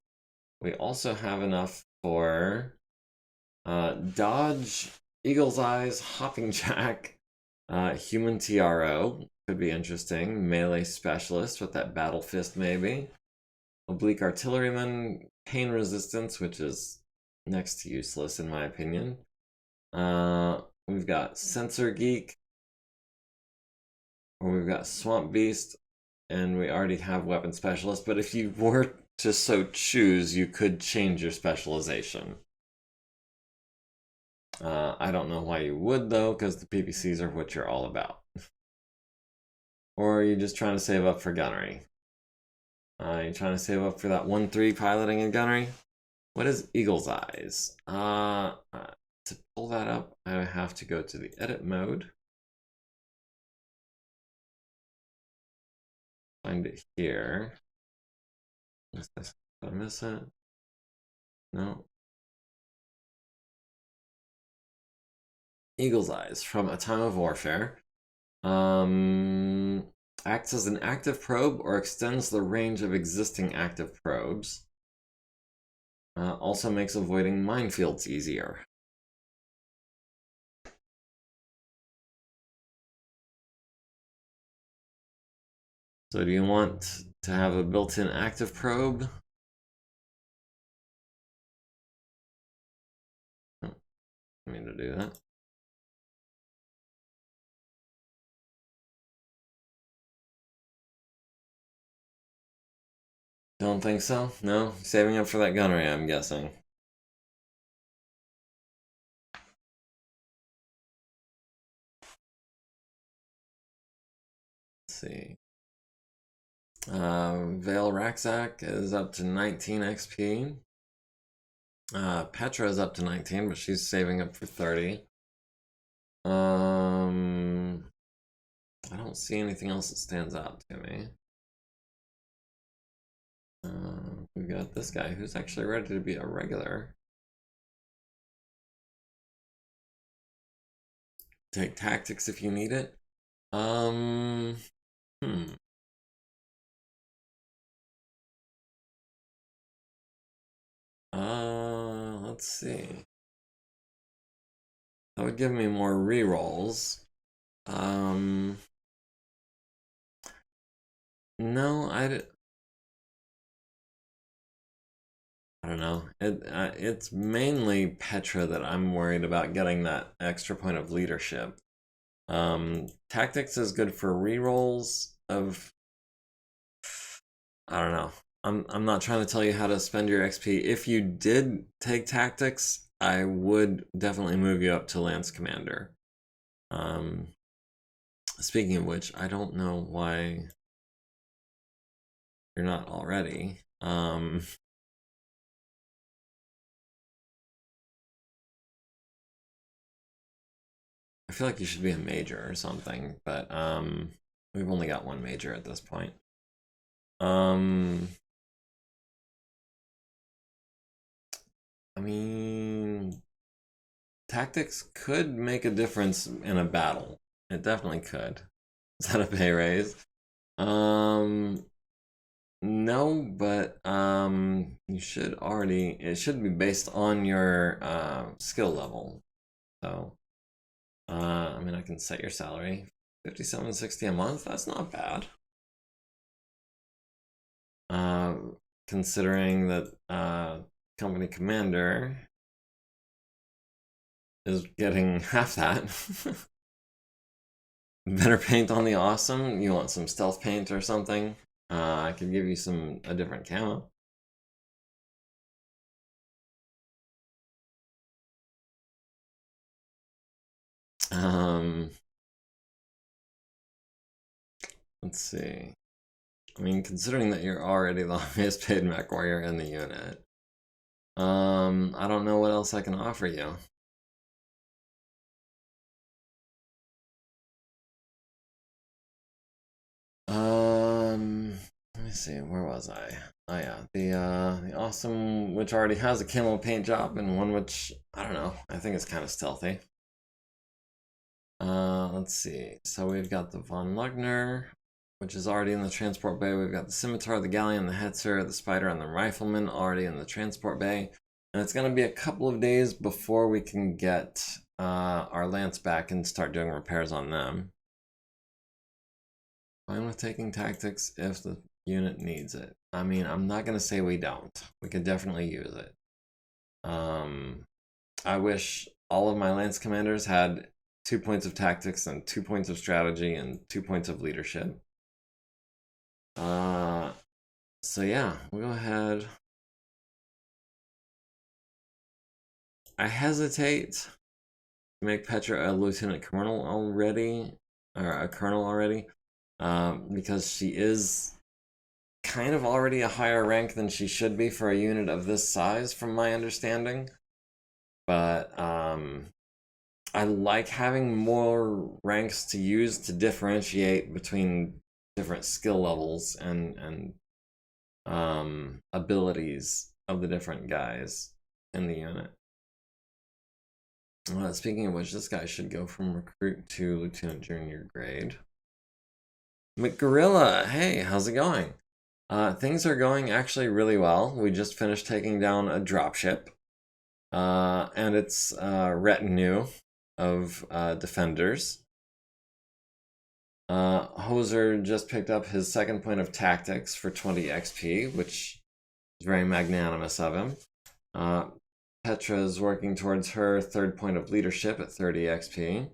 We also have enough for dodge, eagle's eyes, hopping jack, human TRO, could be interesting, melee specialist with that battle fist maybe, oblique artilleryman, pain resistance, which is next to useless in my opinion. We've got sensor geek, or we've got swamp beast, and we already have weapon specialist, but if you were to so choose, you could change your specialization. I don't know why you would though, because the PPCs are what you're all about. Or are you just trying to save up for gunnery? You're trying to save up for that 1-3 piloting and gunnery? What is Eagle's Eyes? To pull that up, I have to go to the edit mode. Find it here. Is this, did I miss it? No. Eagle's Eyes from A Time of Warfare. Acts as an active probe or extends the range of existing active probes. Also makes avoiding minefields easier. So do you want to have a built-in active probe? Oh, I mean to do that. Don't think so? No? Saving up for that gunnery, I'm guessing. Let's see. Veil Racksack is up to 19 XP. Petra is up to 19, but she's saving up for 30. I don't see anything else that stands out to me. We've got this guy who's actually ready to be a regular. Take tactics if you need it. Let's see. That would give me more rerolls. No, I don't know. It's mainly Petra that I'm worried about getting that extra point of leadership. Tactics is good for rerolls of. I don't know. I'm not trying to tell you how to spend your XP. If you did take tactics, I would definitely move you up to Lance Commander. Speaking of which, I don't know why you're not already. I feel like you should be a major or something, but we've only got one major at this point. I mean, tactics could make a difference in a battle. It definitely could. Is that a pay raise? No, but you should already. It should be based on your skill level. So, I mean, I can set your salary 57.60 a month. That's not bad. Considering that company commander is getting half that. Better paint on the awesome. You want some stealth paint or something? I could give you a different camo. Let's see. I mean, considering that you're already the highest paid mech warrior in the unit, I don't know what else I can offer you. Let me see, where was I? Oh yeah, the awesome, which already has a camo paint job, and one which, I don't know, I think it's kind of stealthy. Let's see, so we've got the Von Lugner, which is already in the transport bay. We've got the Scimitar, the Galleon, the Hetzer, the Spider, and the Rifleman already in the transport bay. And it's going to be a couple of days before we can get our Lance back and start doing repairs on them. Fine with taking tactics if the unit needs it. I mean, I'm not going to say we don't. We could definitely use it. I wish all of my Lance commanders had 2 points of tactics and 2 points of strategy and 2 points of leadership. So yeah, we'll go ahead. I hesitate to make Petra a lieutenant colonel already, or a colonel already, because she is kind of already a higher rank than she should be for a unit of this size, from my understanding. But I like having more ranks to use to differentiate between different skill levels and abilities of the different guys in the unit. Speaking of which, this guy should go from recruit to lieutenant junior grade. McGorilla, hey, how's it going? Things are going actually really well. We just finished taking down a dropship, and its retinue of defenders. Hoser just picked up his second point of tactics for 20 XP, which is very magnanimous of him. Petra is working towards her third point of leadership at 30 XP.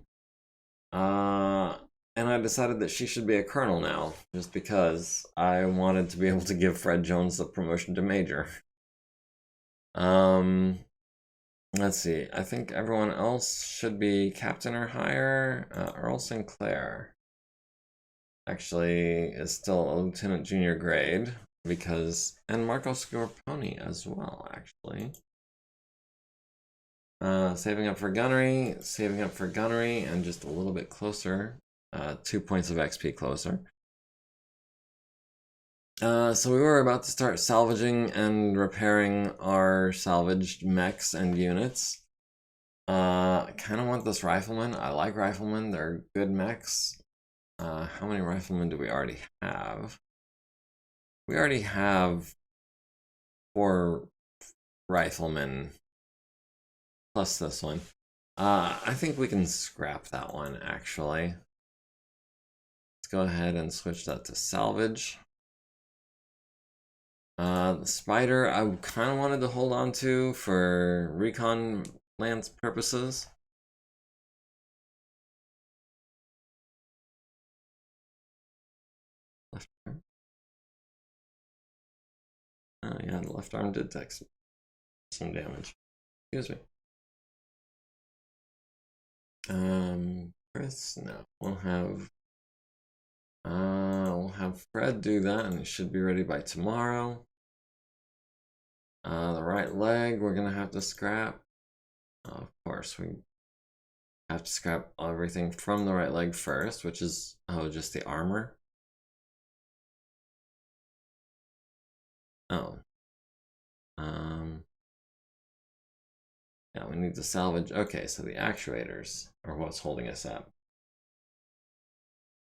And I decided that she should be a colonel now, just because I wanted to be able to give Fred Jones the promotion to major. Let's see. I think everyone else should be captain or higher. Earl Sinclair actually is still a lieutenant junior grade because, and Marco Scorponi as well, actually. Saving up for gunnery, and just a little bit closer. 2 points of XP closer. So we were about to start salvaging and repairing our salvaged mechs and units. I kind of want this rifleman. I like riflemen. They're good mechs. How many riflemen do we already have? We already have 4 riflemen. Plus this one. I think we can scrap that one, actually. Let's go ahead and switch that to salvage. The spider I kind of wanted to hold on to for recon lance purposes. Left arm. Oh yeah, the left arm did take some damage. Excuse me. Chris, no. We'll have Fred do that, and it should be ready by tomorrow. The right leg, we're gonna have to scrap. Of course, we have to scrap everything from the right leg first, which is just the armor. Oh. Yeah, we need to salvage. Okay, so the actuators are what's holding us up.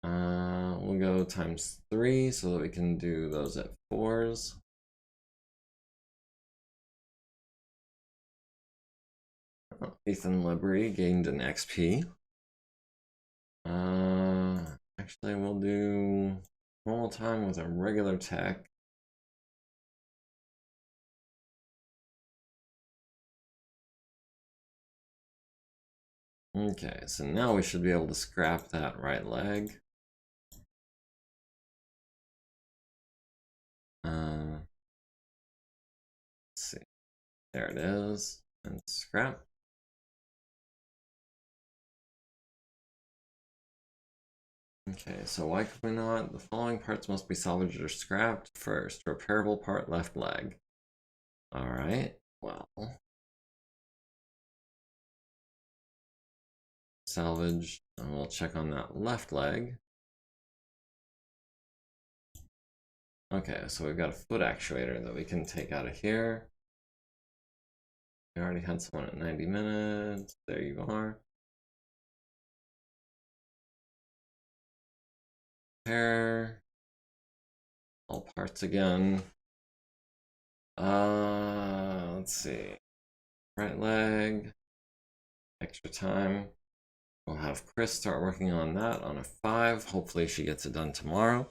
We'll go ×3 so that we can do those at 4s. Ethan Libri gained an XP. Actually, we'll do normal time with a regular tech. Okay, so now we should be able to scrap that right leg. Let's see. There it is. And scrap. Okay, so why could we not? The following parts must be salvaged or scrapped first. Repairable part, left leg. Alright, well. Salvage, and we'll check on that left leg. Okay, so we've got a foot actuator that we can take out of here. We already had someone at 90 minutes. There you are. Repair. All parts again. Let's see. Right leg. Extra time. We'll have Chris start working on that on a 5. Hopefully she gets it done tomorrow.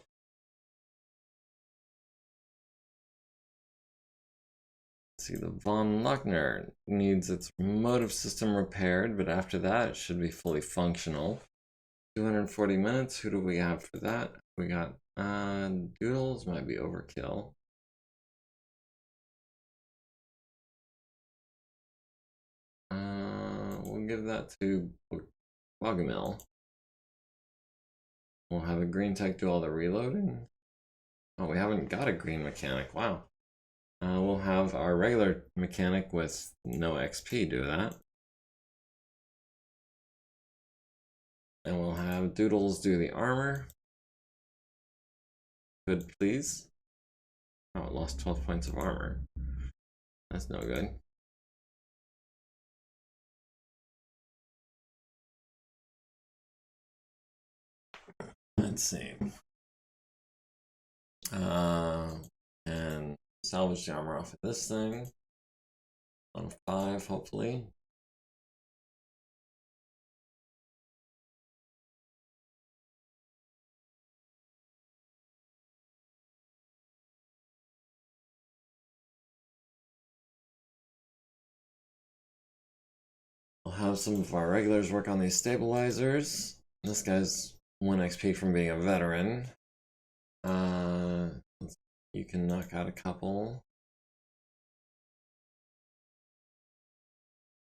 See, the Von Luckner needs its motive system repaired, but after that it should be fully functional. 240 minutes. Who do we have for that? We got Doodles might be overkill. We'll give that to Bugamill. We'll have a green tech do all the reloading. Oh, we haven't got a green mechanic. Wow. We'll have our regular mechanic with no XP do that. And we'll have Doodles do the armor. Good, please. Oh, it lost 12 points of armor. That's no good. Let's see. And salvage the armor off of this thing on 5, hopefully. We'll have some of our regulars work on these stabilizers. This guy's 1 XP from being a veteran. You can knock out a couple.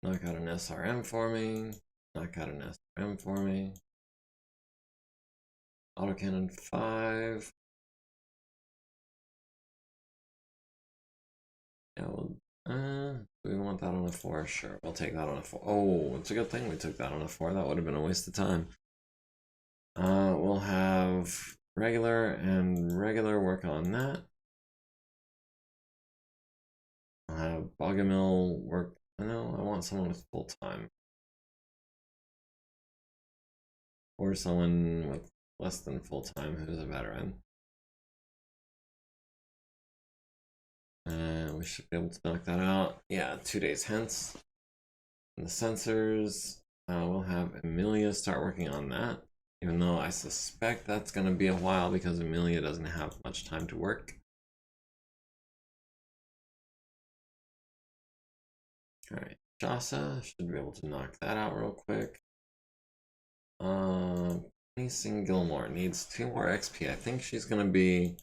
Knock out an SRM for me. Knock out an SRM for me. Autocannon 5. Yeah, well, do we want that on a 4? Sure, we'll take that on a 4. Oh, it's a good thing we took that on a 4. That would have been a waste of time. We'll have regular and regular work on that. I'll have Bogomil work. No, I want someone with full time. Or someone with less than full time who's a veteran. We should be able to knock that out. Yeah, 2 days hence. And the sensors, we'll have Amelia start working on that. Even though I suspect that's going to be a while because Amelia doesn't have much time to work. Alright, Jasa should be able to knock that out real quick. Mason Gilmore needs 2 more XP. I think she's going to be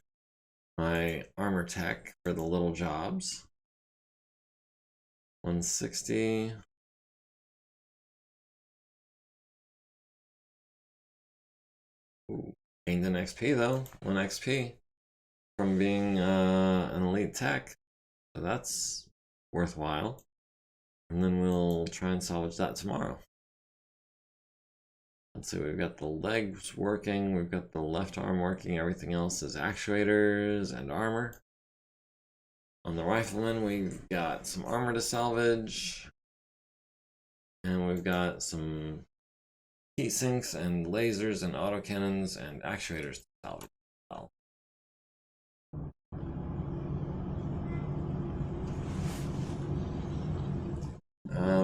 my armor tech for the little jobs. 160. Ooh, gained an XP though. 1 XP from being an elite tech. So that's worthwhile. And then we'll try and salvage that tomorrow. Let's see, we've got the legs working, we've got the left arm working, everything else is actuators and armor. On the rifleman, we've got some armor to salvage. And we've got some heat sinks and lasers and autocannons and actuators to salvage as well.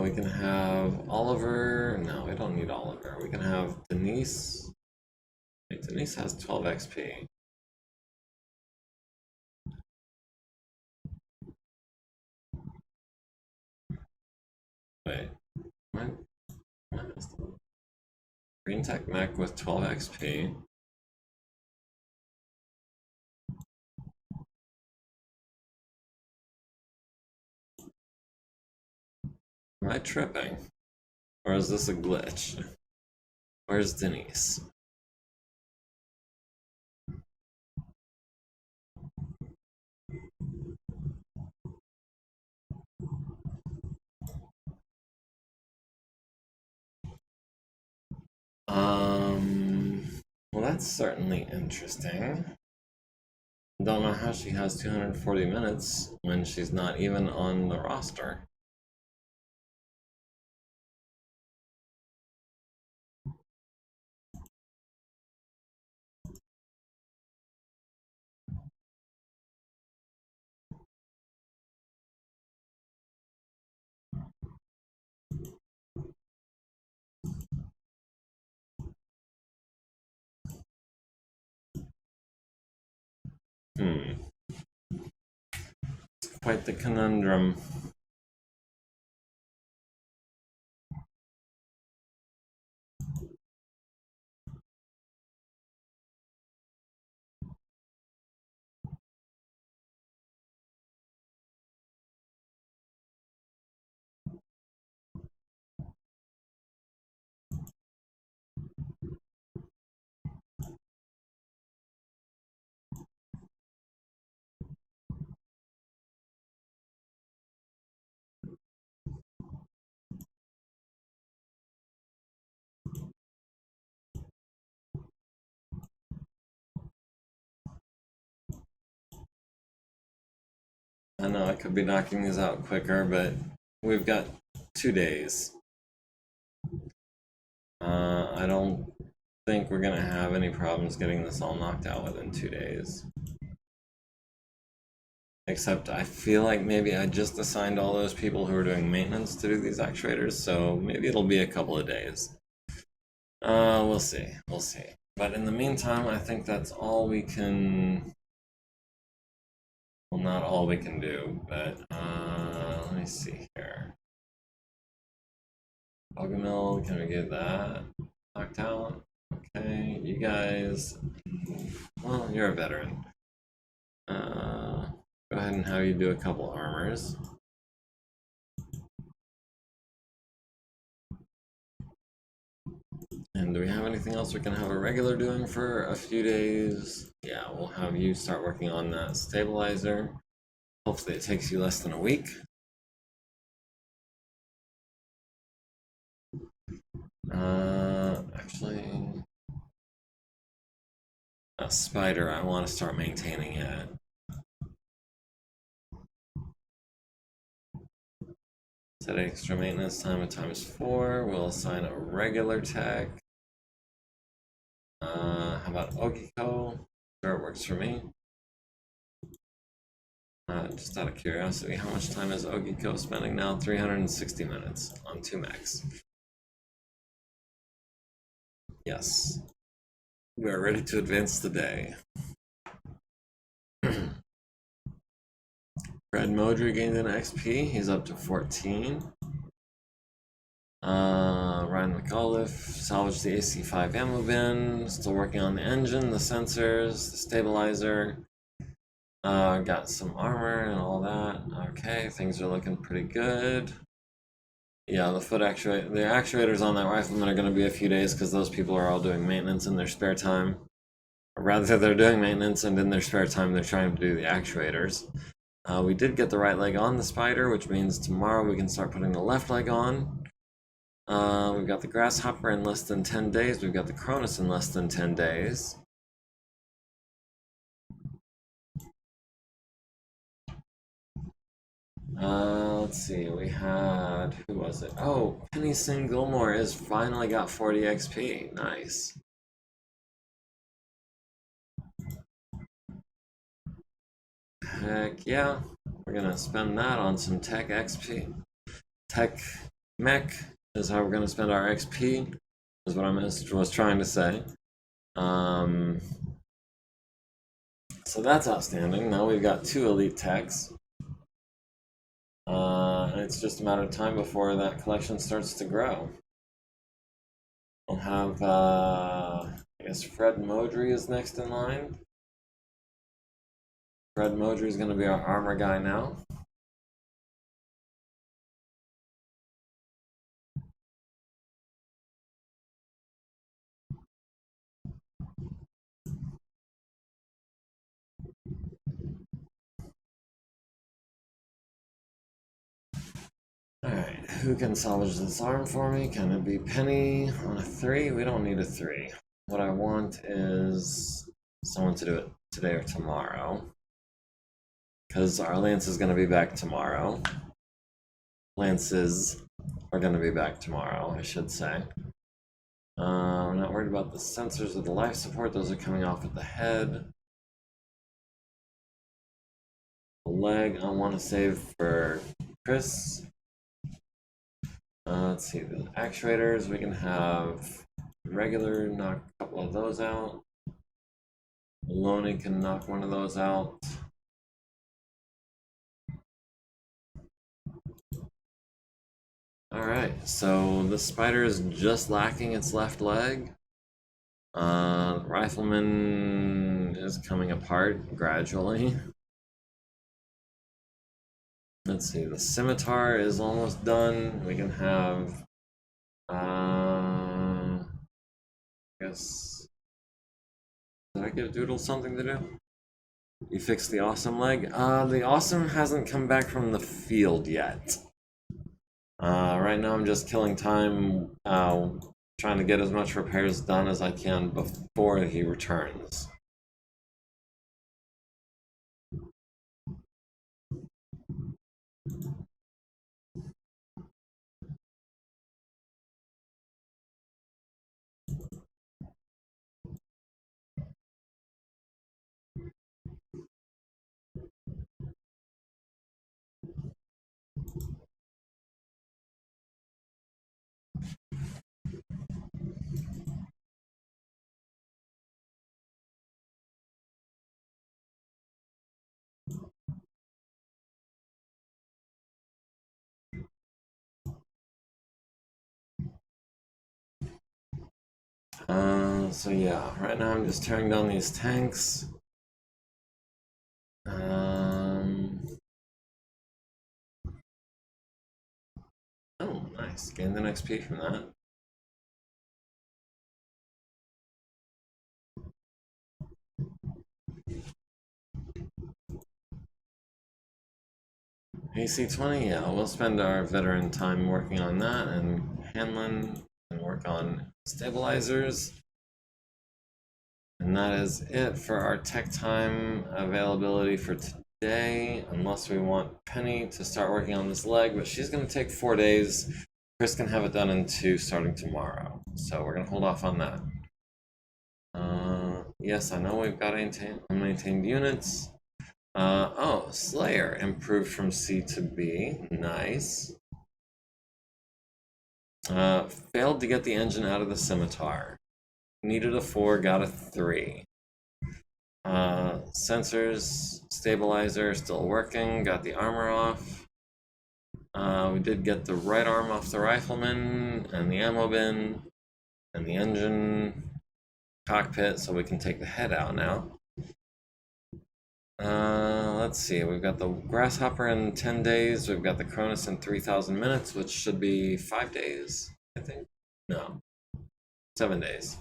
We can have Oliver. No, we don't need Oliver. We can have Denise. Wait, Denise has 12 XP. Wait, what? Green Tech Mech with 12 XP. Am I tripping? Or is this a glitch? Where's Denise? Well, that's certainly interesting. Don't know how she has 240 minutes when she's not even on the roster. Quite the conundrum. I know I could be knocking these out quicker, but we've got 2 days. I don't think we're gonna have any problems getting this all knocked out within 2 days. Except I feel like maybe I just assigned all those people who are doing maintenance to do these actuators, so maybe it'll be a couple of days. We'll see. We'll see. But in the meantime, I think that's all we can. Well, not all we can do, but let me see here. Bugamill, can we get that knocked out? Okay, you guys. Well, you're a veteran. Go ahead and have you do a couple armors. And do we have anything else we can have a regular doing for a few days? Yeah, we'll have you start working on that stabilizer. Hopefully it takes you less than a week. Actually, a spider, I want to start maintaining it. Set extra maintenance time at ×4. We'll assign a regular tech. How about Ogiko? Sure, it works for me. Just out of curiosity, how much time is Ogiko spending now? 360 minutes on 2 mechs. Yes. We are ready to advance the day. Fred Modry gained an XP. He's up to 14. Ryan McAuliffe salvaged the AC5 ammo bin. Still working on the engine, the sensors, the stabilizer. Got some armor and all that. Okay, things are looking pretty good. Yeah, the actuators on that rifleman are going to be a few days because those people are all doing maintenance in their spare time. Or rather, they're doing maintenance and in their spare time they're trying to do the actuators. We did get the right leg on the spider, which means tomorrow we can start putting the left leg on. We've got the grasshopper in less than 10 days. We've got the Cronus in less than 10 days. Let's see, we had, who was it? Oh, Penny Singh Gilmore has finally got 40 XP. Nice. Heck yeah, we're gonna spend that on some tech XP. Tech mech is how we're gonna spend our XP, is what I was trying to say. So that's outstanding. Now we've got 2 elite techs. And it's just a matter of time before that collection starts to grow. We'll have, I guess Fred Modry is next in line. Fred Modry is going to be our armor guy now. Alright, who can salvage this arm for me? Can it be Penny on a 3? We don't need a 3. What I want is someone to do it today or tomorrow. Because our Lance is going to be back tomorrow. Lances are going to be back tomorrow, I should say. I'm not worried about the sensors or the life support. Those are coming off at the head. The leg I want to save for Chris. Let's see, the actuators, we can have regular, knock a couple of those out. Loney can knock one of those out. Alright, so the spider is just lacking its left leg. Rifleman is coming apart gradually. Let's see, the scimitar is almost done. We can have, I guess, did I give Doodle something to do? You fixed the awesome leg? The awesome hasn't come back from the field yet. Right now I'm just killing time, trying to get as much repairs done as I can before he returns. So yeah, right now I'm just tearing down these tanks. Oh, nice. Gained an XP from that. AC-20, yeah, we'll spend our veteran time working on that, and Hanlon can work on stabilizers. And that is it for our tech time availability for today, unless we want Penny to start working on this leg, but she's going to take 4 days. Chris can have it done in 2 starting tomorrow, so we're going to hold off on that. Yes, I know we've got unmaintained units. Oh, Slayer improved from C to B. Nice. Failed to get the engine out of the scimitar. Needed a 4, got a 3. Sensors, stabilizer still working, got the armor off. We did get the right arm off the rifleman, and the ammo bin, and the engine cockpit, so we can take the head out now. Let's see, we've got the Grasshopper in 10 days, we've got the Cronus in 3,000 minutes, which should be 5 days, I think. No, 7 days.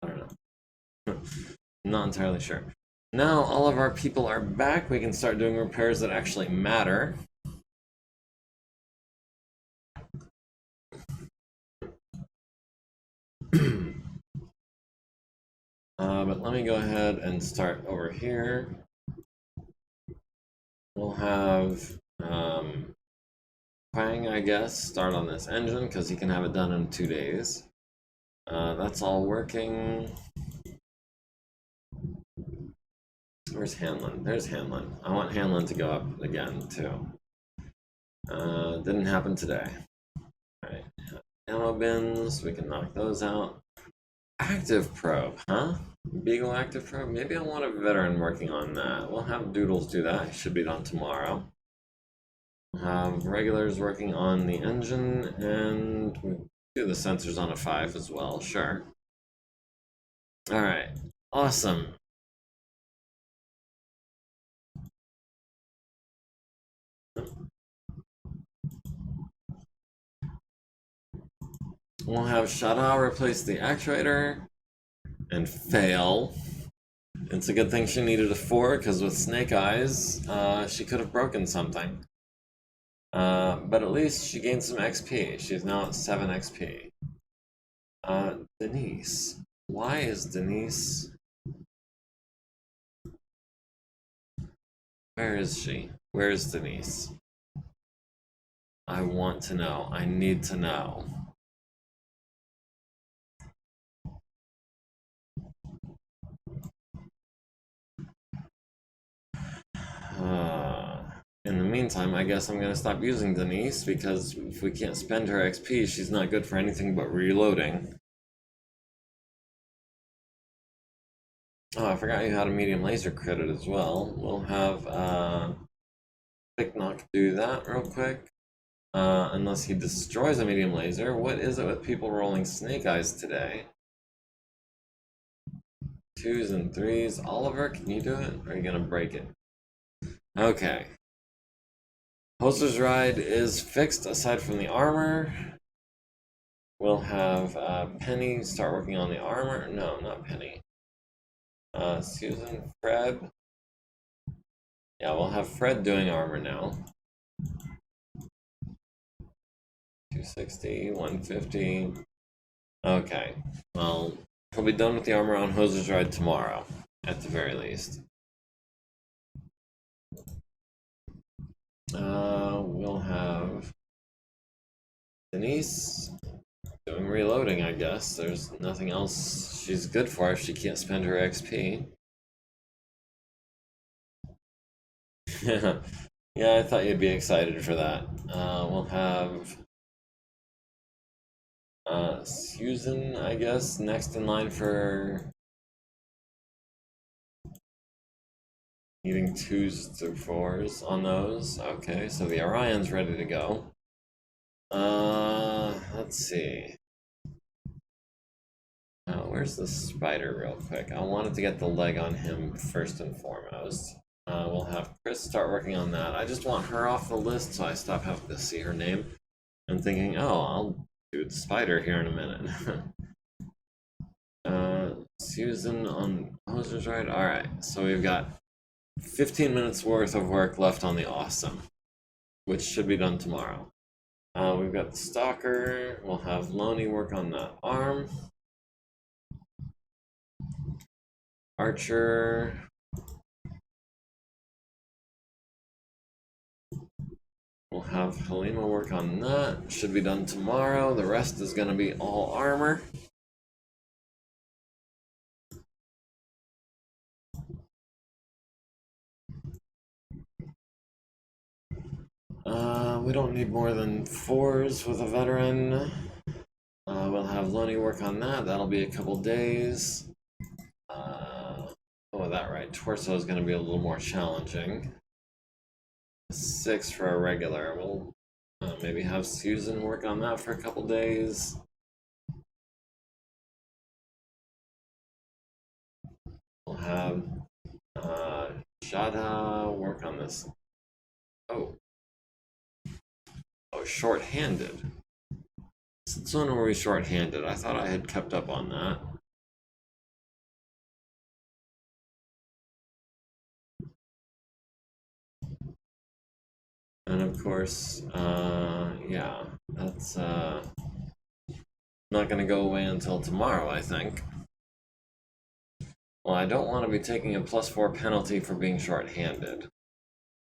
I don't know. Not entirely sure. Now all of our people are back, we can start doing repairs that actually matter. But let me go ahead and start over here. We'll have Quang, I guess, start on this engine because he can have it done in 2 days. That's all working. Where's Hanlon? There's Hanlon. I want Hanlon to go up again, too. Didn't happen today. Alright. Ammo bins, we can knock those out. Active probe, huh? Beagle active probe? Maybe I want a veteran working on that. We'll have Doodles do that. It should be done tomorrow. We'll have regulars working on the engine, and we'll do the sensors on a 5 as well, sure. Alright, awesome. We'll have Shada replace the actuator and fail. It's a good thing she needed a 4 because with Snake Eyes, she could have broken something. But at least she gained some XP. She's now at 7 XP. Denise. Why is Denise... Where is she? Where is Denise? I want to know. I need to know. In the meantime, I guess I'm gonna stop using Denise because if we can't spend her XP, she's not good for anything but reloading. Oh, I forgot you had a medium laser credit as well. We'll have Quick Knock do that real quick. Unless he destroys a medium laser. What is it with people rolling Snake Eyes today? 2s and 3s. Oliver, can you do it? Or are you gonna break it? Okay. Hoster's Ride is fixed aside from the armor. We'll have Penny start working on the armor. No, not Penny. Susan, Fred. Yeah, we'll have Fred doing armor now. 260, 150. Okay, well, he'll be done with the armor on Hoser's Ride tomorrow, at the very least. We'll have Denise doing reloading, I guess. There's nothing else she's good for if she can't spend her XP. Yeah, I thought you'd be excited for that. We'll have Susan, I guess, next in line for needing 2s through 4s on those. Okay, so the Orion's ready to go. Let's see. Where's the spider real quick? I wanted to get the leg on him first and foremost. We'll have Chris start working on that. I just want her off the list so I stop having to see her name. I'm thinking, oh, I'll do the spider here in a minute. Susan on hosers, right? Alright, so we've got 15 minutes worth of work left on the awesome, which should be done tomorrow. We've got the stalker. We'll have Loney work on that arm. Archer. We'll have Halima work on that. Should be done tomorrow. The rest is going to be all armor. We don't need more than 4s with a veteran. We'll have Loney work on that. That'll be a couple days. Oh, that right. Torso is going to be a little more challenging. 6 for a regular. We'll maybe have Susan work on that for a couple days. We'll have Shada work on this. Oh, short-handed. Since when were we short-handed? I thought I had kept up on that. And of course, yeah, that's not going to go away until tomorrow, I think. Well, I don't want to be taking a +4 penalty for being short-handed.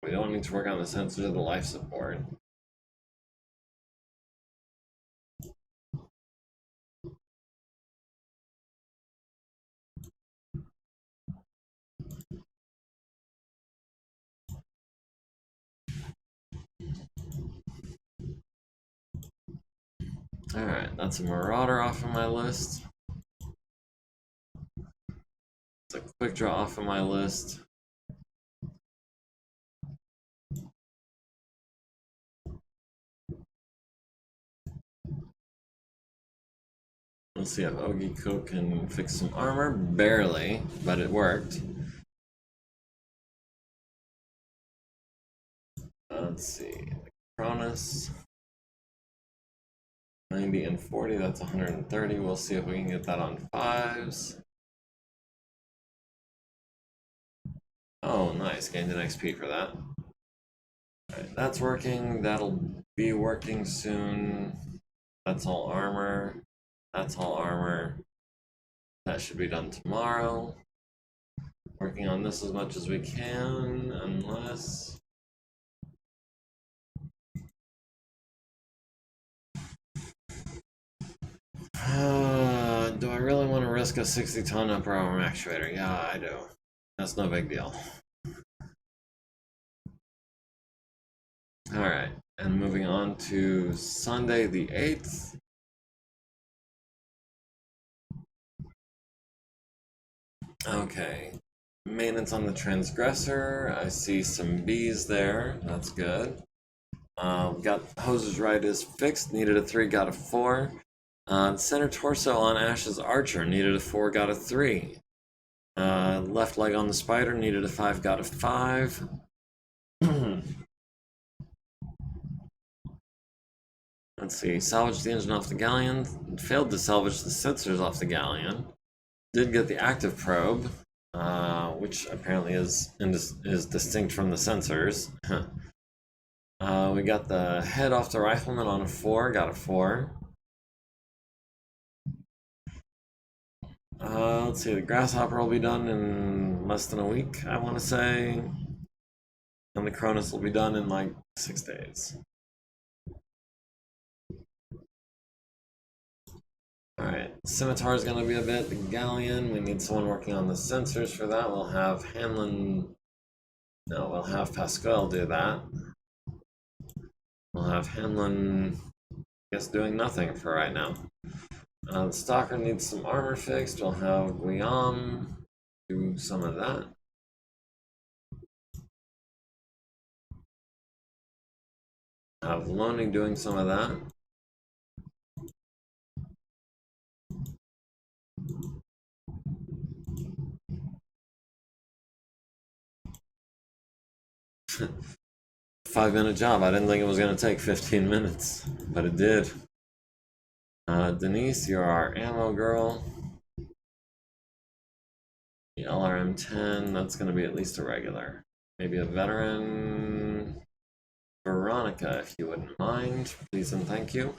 We don't need to work on the sensors of the life support. Alright, that's a Marauder off of my list. It's a Quick Draw off of my list. Let's see if Ogie Cook can fix some armor. Barely, but it worked. Let's see. Cronus. 90 and 40, that's 130. We'll see if we can get that on 5s. Oh, nice. Gained an XP for that. Alright, that's working. That'll be working soon. That's all armor. That's all armor. That should be done tomorrow. Working on this as much as we can, unless... do I really want to risk a 60-ton upper armor actuator? Yeah, I do. That's no big deal. Alright, and moving on to Sunday the 8th. Okay, maintenance on the Transgressor. I see some Bs there. That's good. Got Hoses Right is fixed. Needed a 3, got a 4. Center torso on Ash's Archer. Needed a 4, got a 3. Left leg on the Spider. Needed a 5, got a 5. Let's see. Salvaged the engine off the Galleon. Failed to salvage the sensors off the Galleon. Did get the active probe, which apparently is distinct from the sensors. We got the head off the rifleman on a 4, got a 4. Let's see, the Grasshopper will be done in less than a week, I want to say. And the Cronus will be done in like 6 days. Alright, Scimitar is going to be a bit. The Galleon, we need someone working on the sensors for that. We'll have Hanlon... No, we'll have Pascal do that. We'll have Hanlon, I guess, doing nothing for right now. The Stalker needs some armor fixed. We'll have Guillaume do some of that. Have Loney doing some of that. 5-minute job. I didn't think it was going to take 15 minutes, but it did. Denise, you're our ammo girl. The LRM-10, that's going to be at least a regular. Maybe a veteran. Veronica, if you wouldn't mind, please and thank you.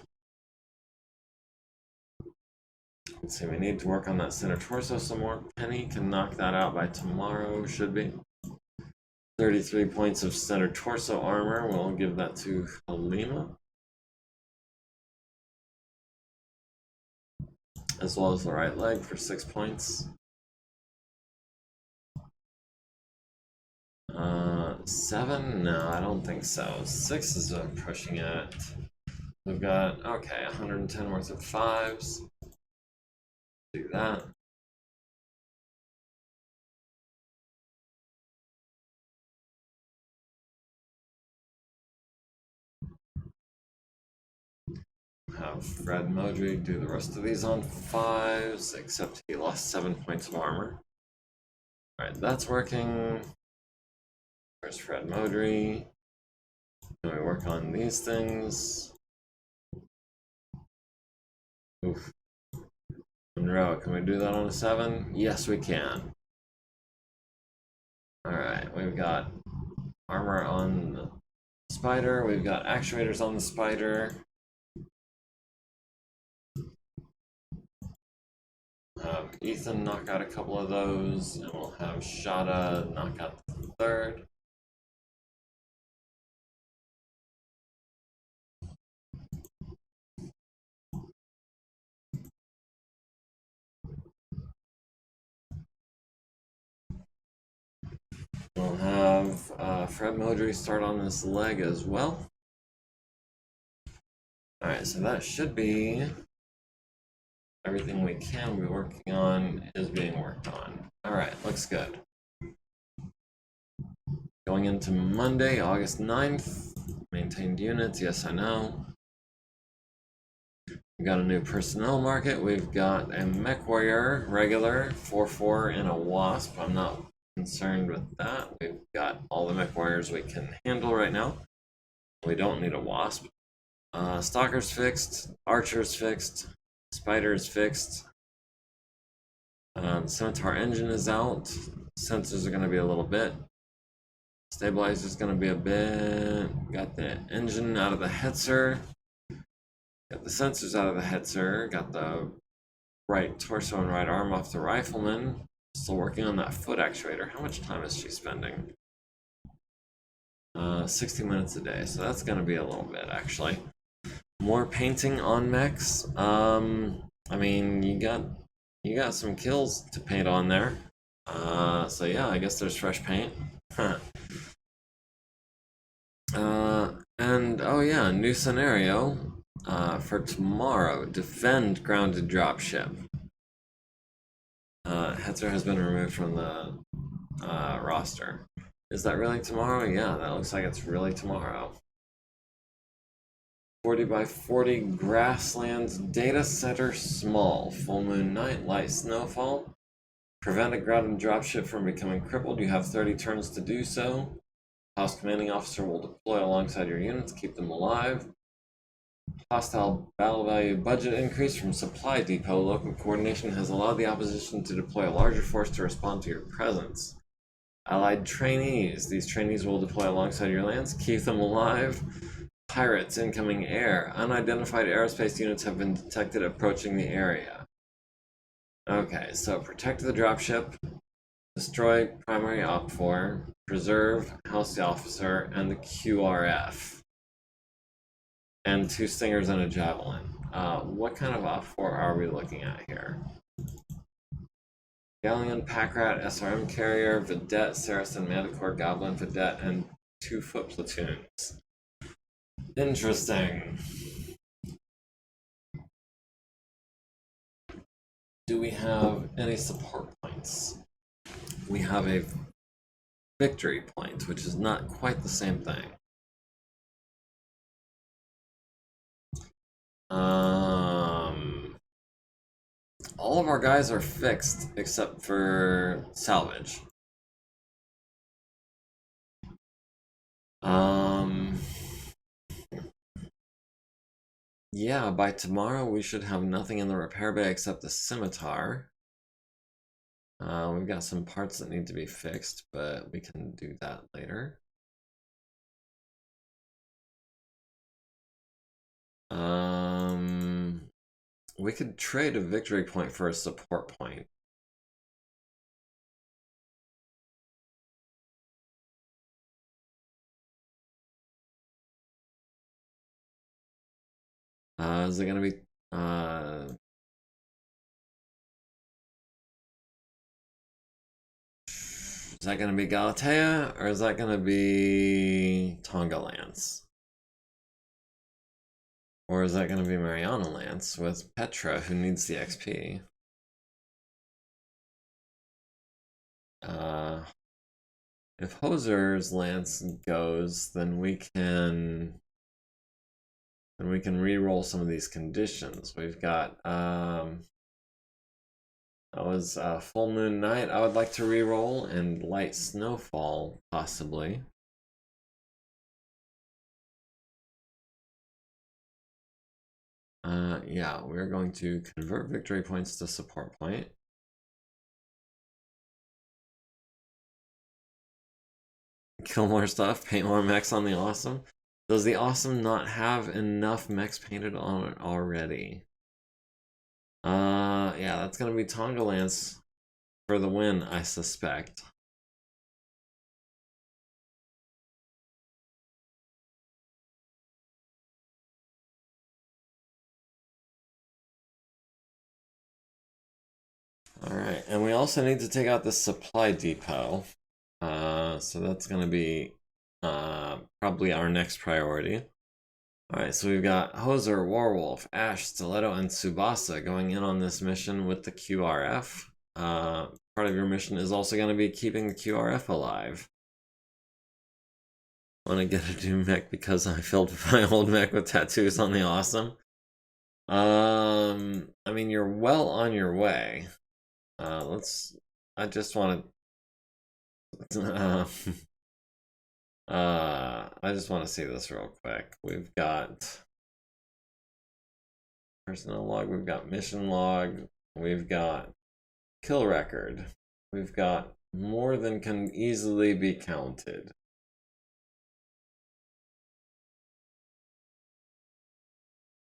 Let's see, we need to work on that center torso some more. Penny can knock that out by tomorrow, should be. 33 points of center torso armor. We'll give that to Halima. As well as the right leg for 6 points. 7? No, I don't think so. 6 is pushing it. We've got, okay, 110 worth of 5s. Do that. Have Fred Modry do the rest of these on 5s, except he lost 7 points of armor. Alright, that's working. There's Fred Modry. Then we work on these things. Oof. Monroe, can we do that on a 7? Yes, we can. Alright, we've got armor on the spider. We've got actuators on the spider. Ethan knock out a couple of those, and we'll have Shada knock out the third. We'll have Fred Modry start on this leg as well. Alright, so that should be everything we can be working on is being worked on. Alright, looks good. Going into Monday, August 9th. Maintained units, yes I know. We've got a new personnel market. We've got a mech warrior, regular, 4-4 and a wasp. I'm not concerned with that. We've got all the mech warriors we can handle right now. We don't need a wasp. Stalker's fixed, archer's fixed, spider's fixed. The scimitar engine is out. Sensors are going to be a little bit. Stabilizer's going to be a bit. Got the engine out of the Hetzer. Got the sensors out of the Hetzer. Got the right torso and right arm off the rifleman. Still working on that foot actuator. How much time is she spending? 60 minutes a day, so that's going to be a little bit actually. More painting on mechs. I mean, you got some kills to paint on there. So yeah, I guess there's fresh paint. And oh yeah, new scenario for tomorrow. Defend grounded dropship. Hetzer has been removed from the roster. Is that really tomorrow? Yeah, that looks like it's really tomorrow. 40 by 40 grasslands data center small. Full moon night, light snowfall. Prevent a grounded dropship from becoming crippled. You have 30 turns to do so. House commanding officer will deploy alongside your units, keep them alive. Hostile battle value budget increase from supply depot. Local coordination has allowed the opposition to deploy a larger force to respond to your presence. Allied trainees. These trainees will deploy alongside your lands, keep them alive. Pirates, incoming air. Unidentified aerospace units have been detected approaching the area. Okay, so protect the dropship, destroy primary opfor, preserve house the officer, and the QRF. And 2 stingers and a javelin. What kind of opfor are we looking at here? Galleon, Packrat, SRM carrier, Vedette, Saracen, Manticore, Goblin, Vedette, and 2 foot platoons. Interesting. Do we have any support points? We have a victory point, which is not quite the same thing. All of our guys are fixed except for salvage. yeah, by tomorrow we should have nothing in the repair bay except the scimitar. We've got some parts that need to be fixed, but we can do that later. We could trade a victory point for a support point. Is it gonna be is that gonna be Galatea or is that gonna be Tonga Lance? Or is that gonna be Mariana Lance with Petra who needs the XP? If Hoser's Lance goes, then we can re-roll some of these conditions. We've got that was Full Moon Night I would like to re-roll, and Light Snowfall possibly. Yeah, we're going to convert victory points to support point. Kill more stuff, paint more mechs on the Awesome. Does the Awesome not have enough mechs painted on it already? Yeah, that's gonna be Tonga Lance for the win, I suspect. Alright, and we also need to take out the supply depot. So that's gonna be probably our next priority. Alright, so we've got Hoser, Warwolf, Ash, Stiletto, and Tsubasa going in on this mission with the QRF. Part of your mission is also going to be keeping the QRF alive. Want to get a new mech because I filled my old mech with tattoos on the Awesome. I mean, you're well on your way. I just want to I just want to see this real quick. We've got personnel log, we've got mission log, we've got kill record. We've got more than can easily be counted.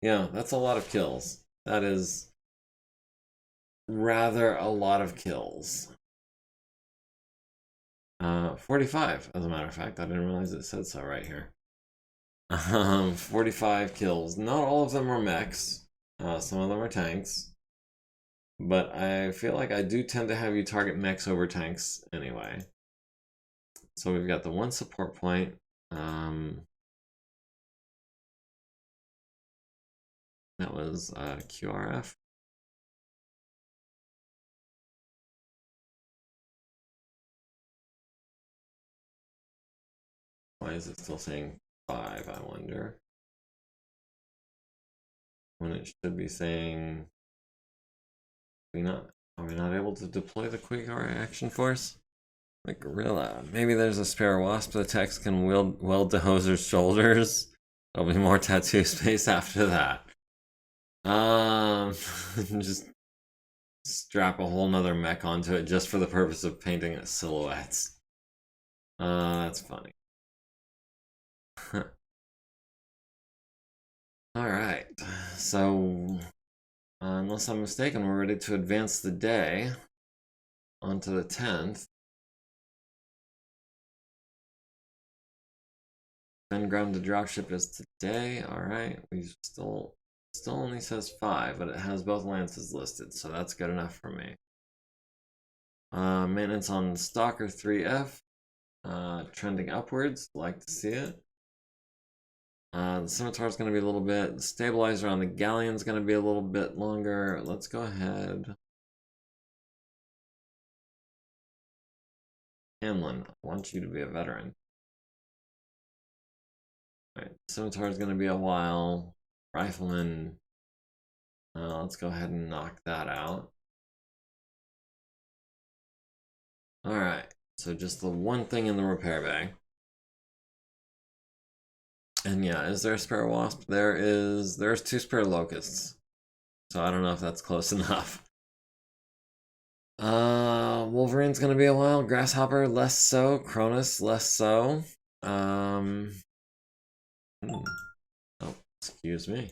Yeah, that's a lot of kills. That is rather a lot of kills. 45, as a matter of fact. I didn't realize it said so right here. 45 kills. Not all of them are mechs. Some of them are tanks. But I feel like I do tend to have you target mechs over tanks anyway. So we've got the one support point. That was QRF. Why is it still saying 5, I wonder? When it should be saying... Are we not able to deploy the Quick Action Force? Like Gorilla. Maybe there's a spare wasp the text can weld to Hoser's shoulders. There'll be more tattoo space after that. Just strap a whole nother mech onto it just for the purpose of painting its silhouettes. That's funny. Alright, so unless I'm mistaken, we're ready to advance the day onto the 10th. Then ground to dropship is today. Alright, we still only says 5, but it has both lances listed, so that's good enough for me. Maintenance on Stalker 3F, trending upwards, like to see it. The Scimitar is going to be a little bit, the Stabilizer on the Galleon is going to be a little bit longer. Let's go ahead. Hamlin, I want you to be a veteran. Alright, Scimitar is going to be a while. Rifleman, let's go ahead and knock that out. Alright, so just the one thing in the repair bay. And yeah, is there a spare wasp? There's 2 spare locusts. So I don't know if that's close enough. Wolverine's gonna be a while. Grasshopper, less so. Cronus, less so. Um, oh, excuse me.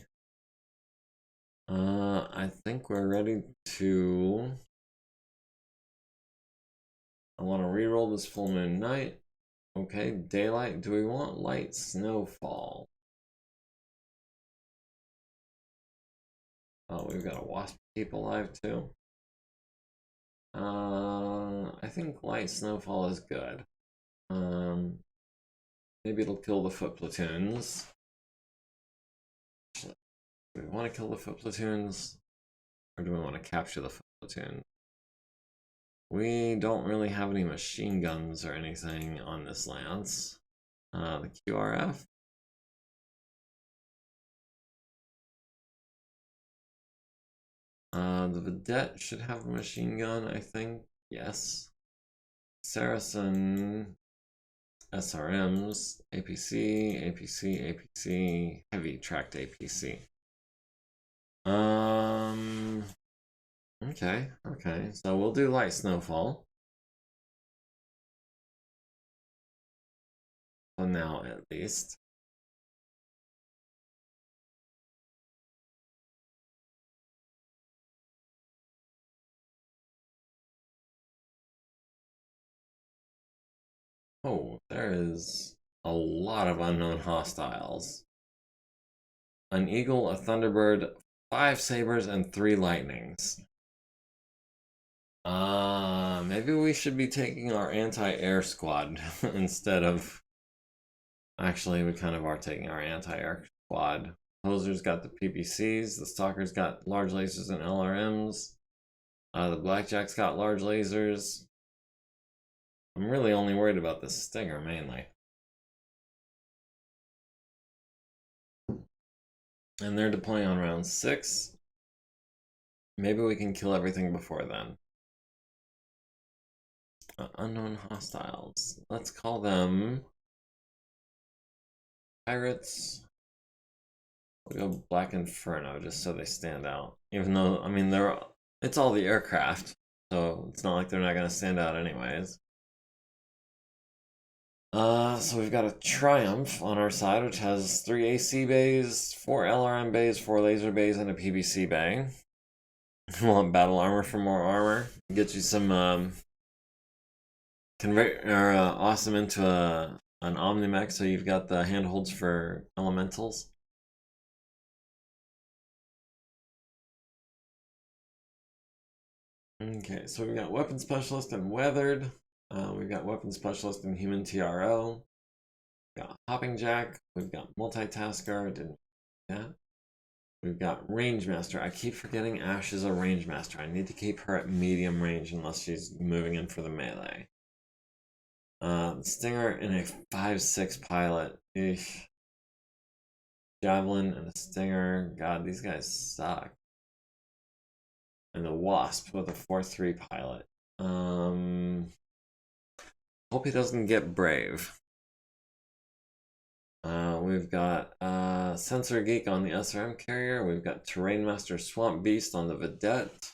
I think we're ready to. I want to reroll this full moon night. Okay, daylight. Do we want light snowfall? Oh, we've got a wasp to keep alive too. I think light snowfall is good. Maybe it'll kill the foot platoons. Do we want to kill the foot platoons? Or do we want to capture the foot platoon? We don't really have any machine guns or anything on this lance. The QRF. The Vedette should have a machine gun, I think. Yes. Saracen, SRMs, APC, APC, APC, heavy tracked APC. Okay, okay. So we'll do light snowfall. For now, at least. Oh, there is a lot of unknown hostiles. An eagle, a thunderbird, 5 sabers, and 3 lightnings. Maybe we should be taking our anti-air squad instead of. Actually, we kind of are taking our anti-air squad. Hoser's got the PPCs, the Stalker's got large lasers and LRMs. The Blackjack's got large lasers. I'm really only worried about the Stinger mainly. And they're deploying on round 6. Maybe we can kill everything before then. Unknown hostiles. Let's call them pirates. We'll go Black Inferno just so they stand out. Even though, I mean, it's all the aircraft, so it's not like they're not going to stand out anyways. So we've got a Triumph on our side, which has 3 AC bays, 4 LRM bays, 4 laser bays, and a PBC bay. Want battle armor for more armor? Get you some convert or awesome into an OmniMek, so you've got the handholds for elementals. Okay, so we've got weapon specialist and weathered. We've got weapon specialist and human TRO. We've got hopping jack. We've got multitasker. Didn't that. We've got range master. I keep forgetting Ash is a range master. I need to keep her at medium range unless she's moving in for the melee. Stinger and a 5-6 pilot. Eesh. Javelin and a Stinger. God, these guys suck. And the Wasp with a 4-3 pilot. Hope he doesn't get brave. We've got Sensor Geek on the SRM carrier. We've got Terrain Master Swamp Beast on the Vedette.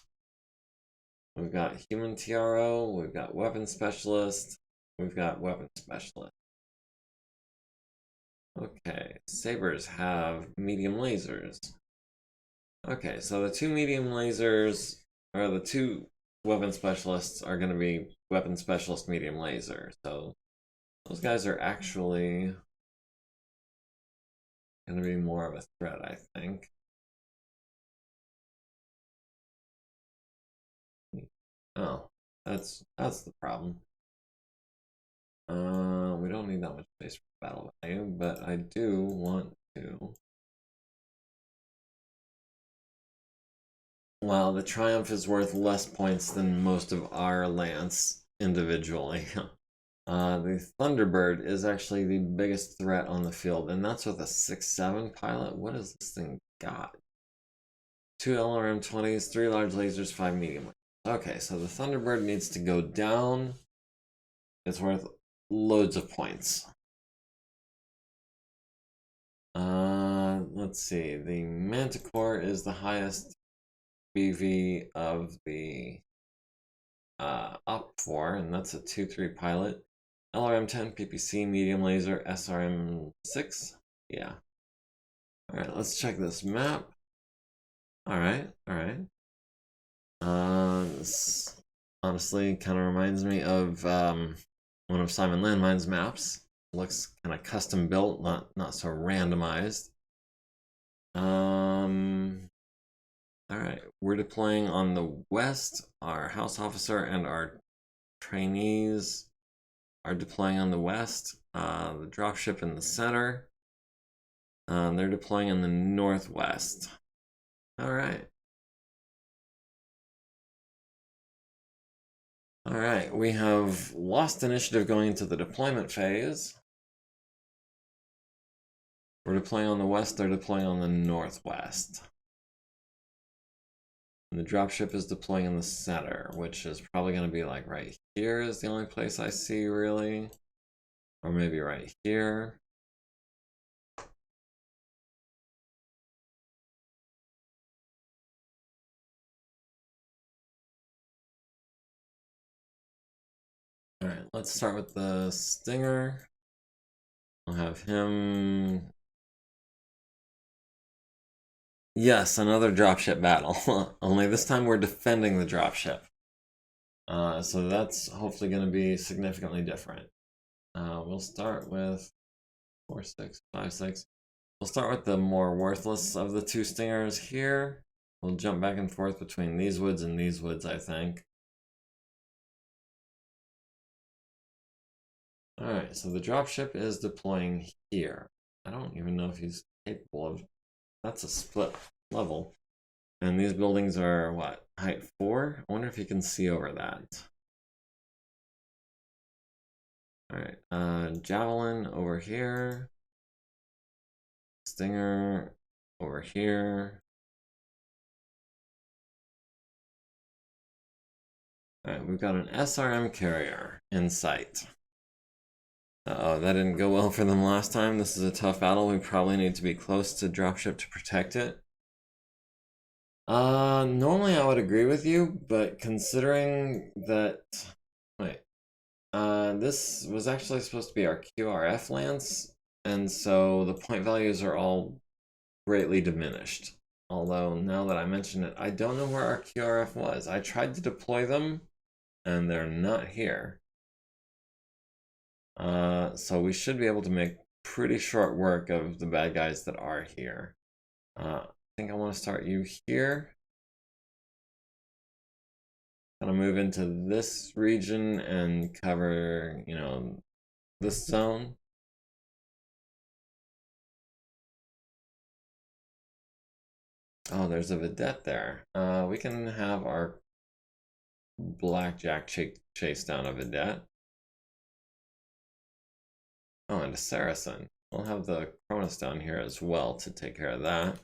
We've got Human TRO. We've got Weapon Specialist. We've got Weapon Specialist. Okay, Sabers have medium lasers. Okay, so the 2 medium lasers, or the 2 weapon specialists are going to be weapon specialist medium laser. So those guys are actually going to be more of a threat, I think. Oh, that's the problem. We don't need that much space for battle value, but I do want to. Well, the Triumph is worth less points than most of our Lance individually. The Thunderbird is actually the biggest threat on the field, and that's with a 6-7 pilot. What has this thing got? 2 LRM-20s, 3 large lasers, 5 medium. Okay, so the Thunderbird needs to go down. It's worth loads of points. let's see. The Manticore is the highest BV of the opfor, and that's a 2-3 pilot. LRM-10, PPC, medium laser, SRM-6. Yeah. All right, let's check this map. All right, all right. This honestly kind of reminds me of one of Simon Landmine's maps. It looks kind of custom built, not so randomized. All right, we're deploying on the west. Our house officer and our trainees are deploying on the west. The dropship in the center. They're deploying in the northwest. All right. All right, we have lost initiative going into the deployment phase. We're deploying on the west, they're deploying on the northwest. And the dropship is deploying in the center, which is probably going to be like right here is the only place I see really. Or maybe right here. All right, let's start with the Stinger. We'll have him. Yes, another dropship battle. Only this time we're defending the dropship. So that's hopefully going to be significantly different. We'll start with 4, 6, 5, 6. We'll start with the more worthless of the two Stingers here. We'll jump back and forth between these woods and these woods, I think. Alright, so the dropship is deploying here. I don't even know if he's capable of... That's a split level. And these buildings are, what, height 4? I wonder if he can see over that. Alright, Javelin over here. Stinger over here. Alright, we've got an SRM carrier in sight. Uh-oh, that didn't go well for them last time. This is a tough battle. We probably need to be close to dropship to protect it. Normally I would agree with you, but considering that... Wait. This was actually supposed to be our QRF lance, and so the point values are all greatly diminished. Although, now that I mention it, I don't know where our QRF was. I tried to deploy them, and they're not here. So we should be able to make pretty short work of the bad guys that are here. I think I want to start you here. Kind of move into this region and cover, you know, this zone. Oh, there's a vedette there. We can have our blackjack chase down a vedette. Oh, and a Saracen. We'll have the Cronus down here as well to take care of that.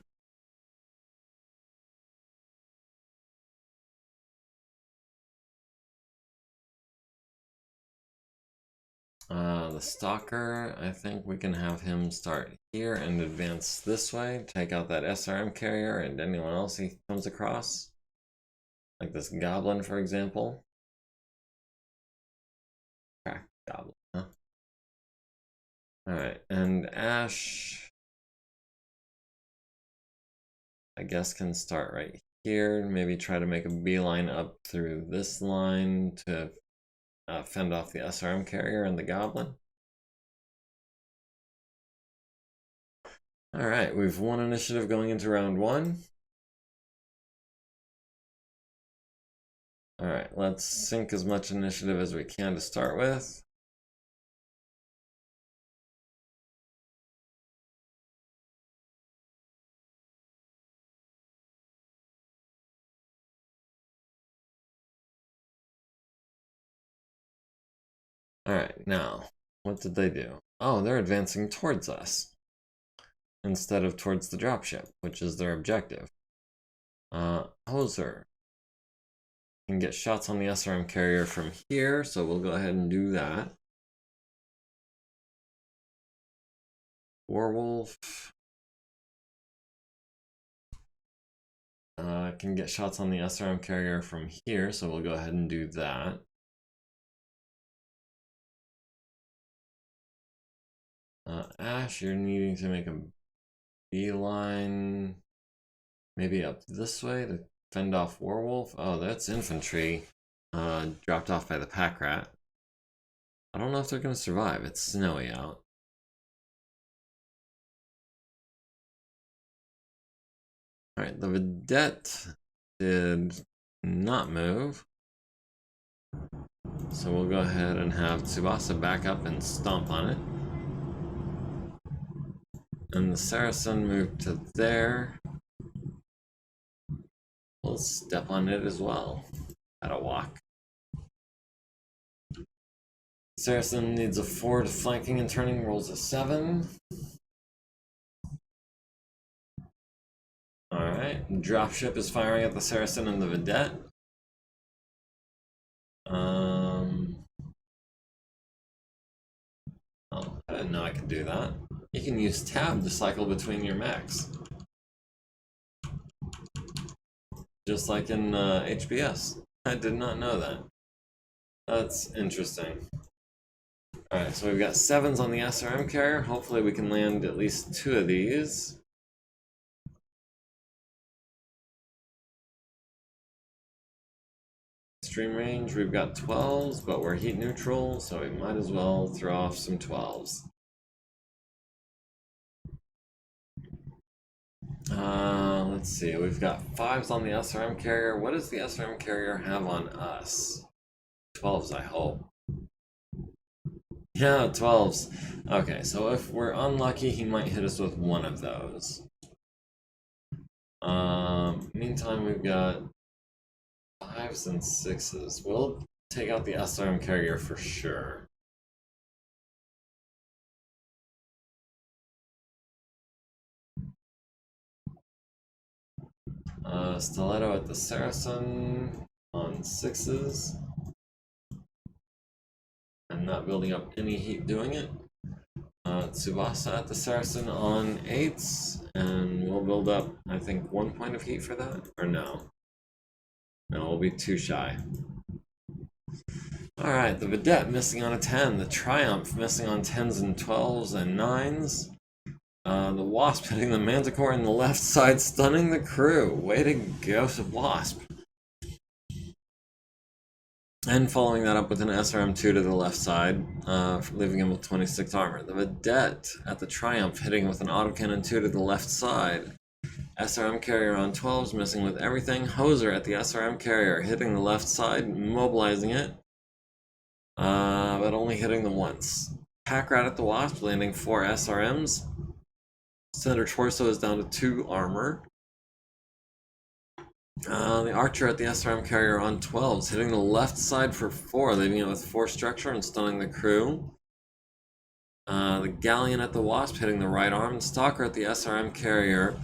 The Stalker, I think we can have him start here and advance this way, take out that SRM carrier and anyone else he comes across. Like this Goblin, for example. Crack Goblin, huh? Alright, and Ash, I guess, can start right here. Maybe try to make a beeline up through this line to fend off the SRM carrier and the Goblin. Alright, we've won initiative going into round 1. Alright, let's sink as much initiative as we can to start with. Alright, now, what did they do? Oh, they're advancing towards us instead of towards the dropship, which is their objective. Hoser can get shots on the SRM carrier from here, so we'll go ahead and do that. Warwolf Can get shots on the SRM carrier from here, so we'll go ahead and do that. Ash, you're needing to make a beeline, maybe up this way to fend off Werewolf. Oh, that's infantry, dropped off by the pack rat. I don't know if they're gonna survive. It's snowy out. Alright, the vedette did not move. So we'll go ahead and have Tsubasa back up and stomp on it. And the Saracen moved to there. We'll step on it as well. At a walk. Saracen needs a 4 to flanking and turning, rolls a 7. Alright, dropship is firing at the Saracen and the vedette. Oh, I didn't know I could do that. You can use tab to cycle between your mechs. Just like in HBS. I did not know that. That's interesting. Alright, so we've got 7s on the SRM carrier. Hopefully we can land at least 2 of these. Extreme range, we've got 12s, but we're heat neutral, so we might as well throw off some 12s. Let's see, we've got 5s on the SRM carrier. What does the SRM carrier have on us? 12s, I hope. Yeah, 12s. Okay, so if we're unlucky, he might hit us with one of those. Meantime, we've got 5s and 6s. We'll take out the SRM carrier for sure. Stiletto at the Saracen on 6s. I'm not building up any heat doing it. Tsubasa at the Saracen on 8s, and we'll build up, I think, 1 point of heat for that? Or no? No, we'll be too shy. Alright, the vedette missing on a 10, the Triumph missing on 10s and 12s and 9s. The Wasp hitting the Manticore in the left side, stunning the crew. Way to go, Wasp. And following that up with an SRM2 to the left side, leaving him with 26 armor. The vedette at the Triumph hitting with an autocannon 2 to the left side. SRM carrier on 12s, missing with everything. Hoser at the SRM carrier, hitting the left side, mobilizing it, but only hitting them once. Pack rat at the Wasp, landing 4 SRMs. Center torso is down to 2 armor. The archer at the SRM carrier on 12s, hitting the left side for 4, leaving it with 4 structure and stunning the crew. The galleon at the Wasp, hitting the right arm. The stalker at the SRM carrier,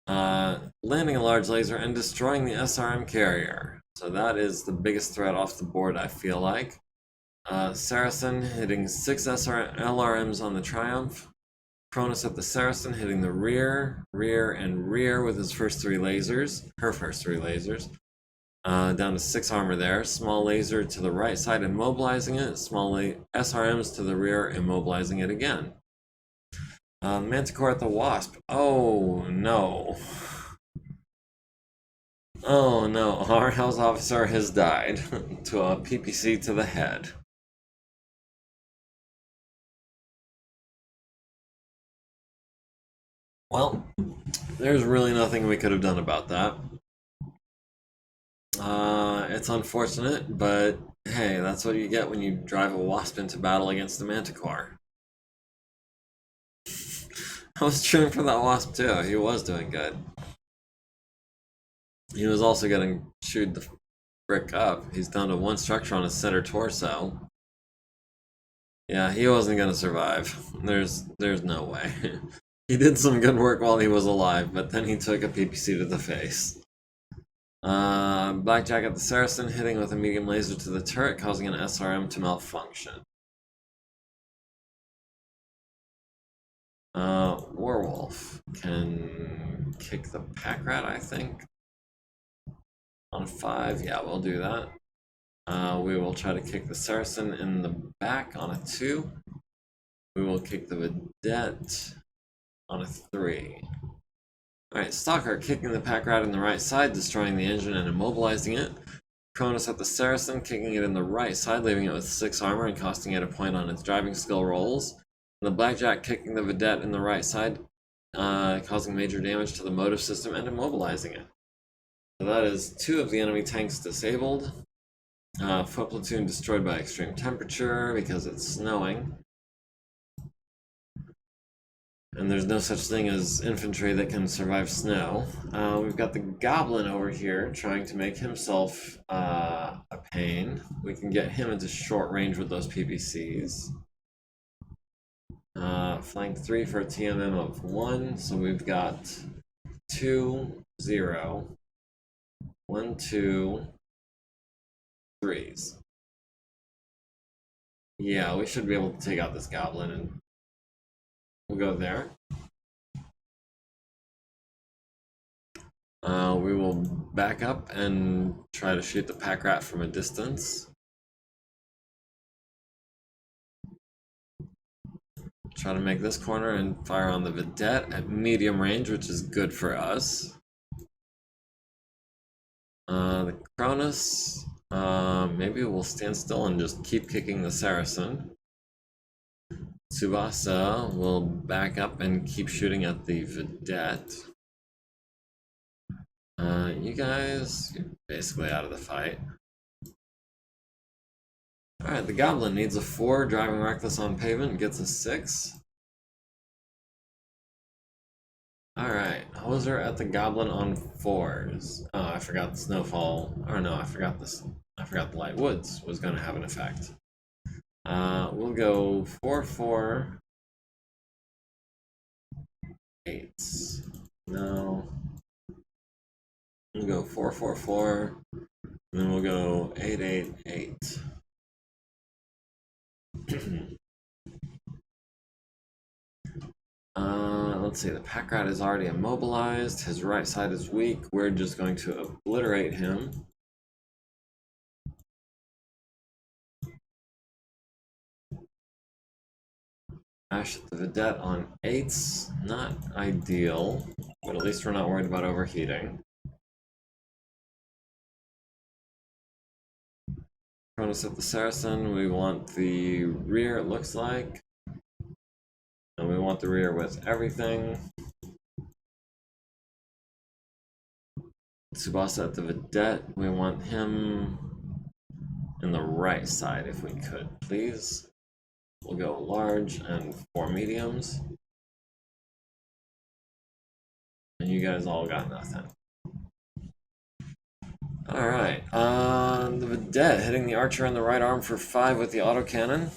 landing a large laser and destroying the SRM carrier. So that is the biggest threat off the board, I feel like. Saracen hitting 6 LRMs on the Triumph. Cronus at the Saracen hitting the rear, and rear with his first 3 lasers. Her first 3 lasers. Down to 6 armor there. Small laser to the right side, immobilizing it. Small SRMs to the rear, immobilizing it again. Manticore at the Wasp. Oh no. Oh no, our house officer has died to a PPC to the head. Well, there's really nothing we could have done about that. It's unfortunate, but hey, that's what you get when you drive a Wasp into battle against the Manticore. I was cheering for that Wasp too, he was doing good. He was also getting chewed the frick up. He's down to 1 structure on his center torso. Yeah, he wasn't gonna survive. There's no way. He did some good work while he was alive, but then he took a PPC to the face. Blackjack at the Saracen, hitting with a medium laser to the turret, causing an SRM to malfunction. Werewolf can kick the pack rat, I think. On a 5, yeah, we'll do that. We will try to kick the Saracen in the back on a 2. We will kick the Vedette on a 3. Alright, Stalker kicking the pack rat in the right side, destroying the engine and immobilizing it. Cronus at the Saracen, kicking it in the right side, leaving it with 6 armor and costing it a point on its driving skill rolls. And the Blackjack kicking the Vedette in the right side, causing major damage to the motive system and immobilizing it. So that is 2 of the enemy tanks disabled. Foot platoon destroyed by extreme temperature because it's snowing. And there's no such thing as infantry that can survive snow. We've got the Goblin over here trying to make himself a pain. We can get him into short range with those PPCs. Flank 3 for a TMM of 1, so we've got 2, 0, 1, 2, 3s. Yeah, we should be able to take out this Goblin, and we'll go there. We will back up and try to shoot the pack rat from a distance. Try to make this corner and fire on the Vedette at medium range, which is good for us. The Cronus, maybe we'll stand still and just keep kicking the Saracen. Tsubasa will back up and keep shooting at the Vedette. You guys, you're basically out of the fight. Alright, the Goblin needs a 4, driving reckless on pavement, gets a 6. Alright, Hoser at the Goblin on 4s. Oh, I forgot the Snowfall, or no, I forgot the Light Woods was going to have an effect. We'll go 4, 4, 8s. No. We'll go 4, 4, 4, and then we'll go 8, 8, 8. Let's see, the pack rat is already immobilized, his right side is weak, we're just going to obliterate him. Ash at the Vedette on 8s, not ideal, but at least we're not worried about overheating. Cronus at the Saracen, we want the rear, it looks like. And we want the rear with everything. Tsubasa at the Vedette, we want him in the right side if we could, please. We'll go large and 4 mediums. And you guys all got nothing. Alright, the Vedette hitting the archer in the right arm for 5 with the autocannon.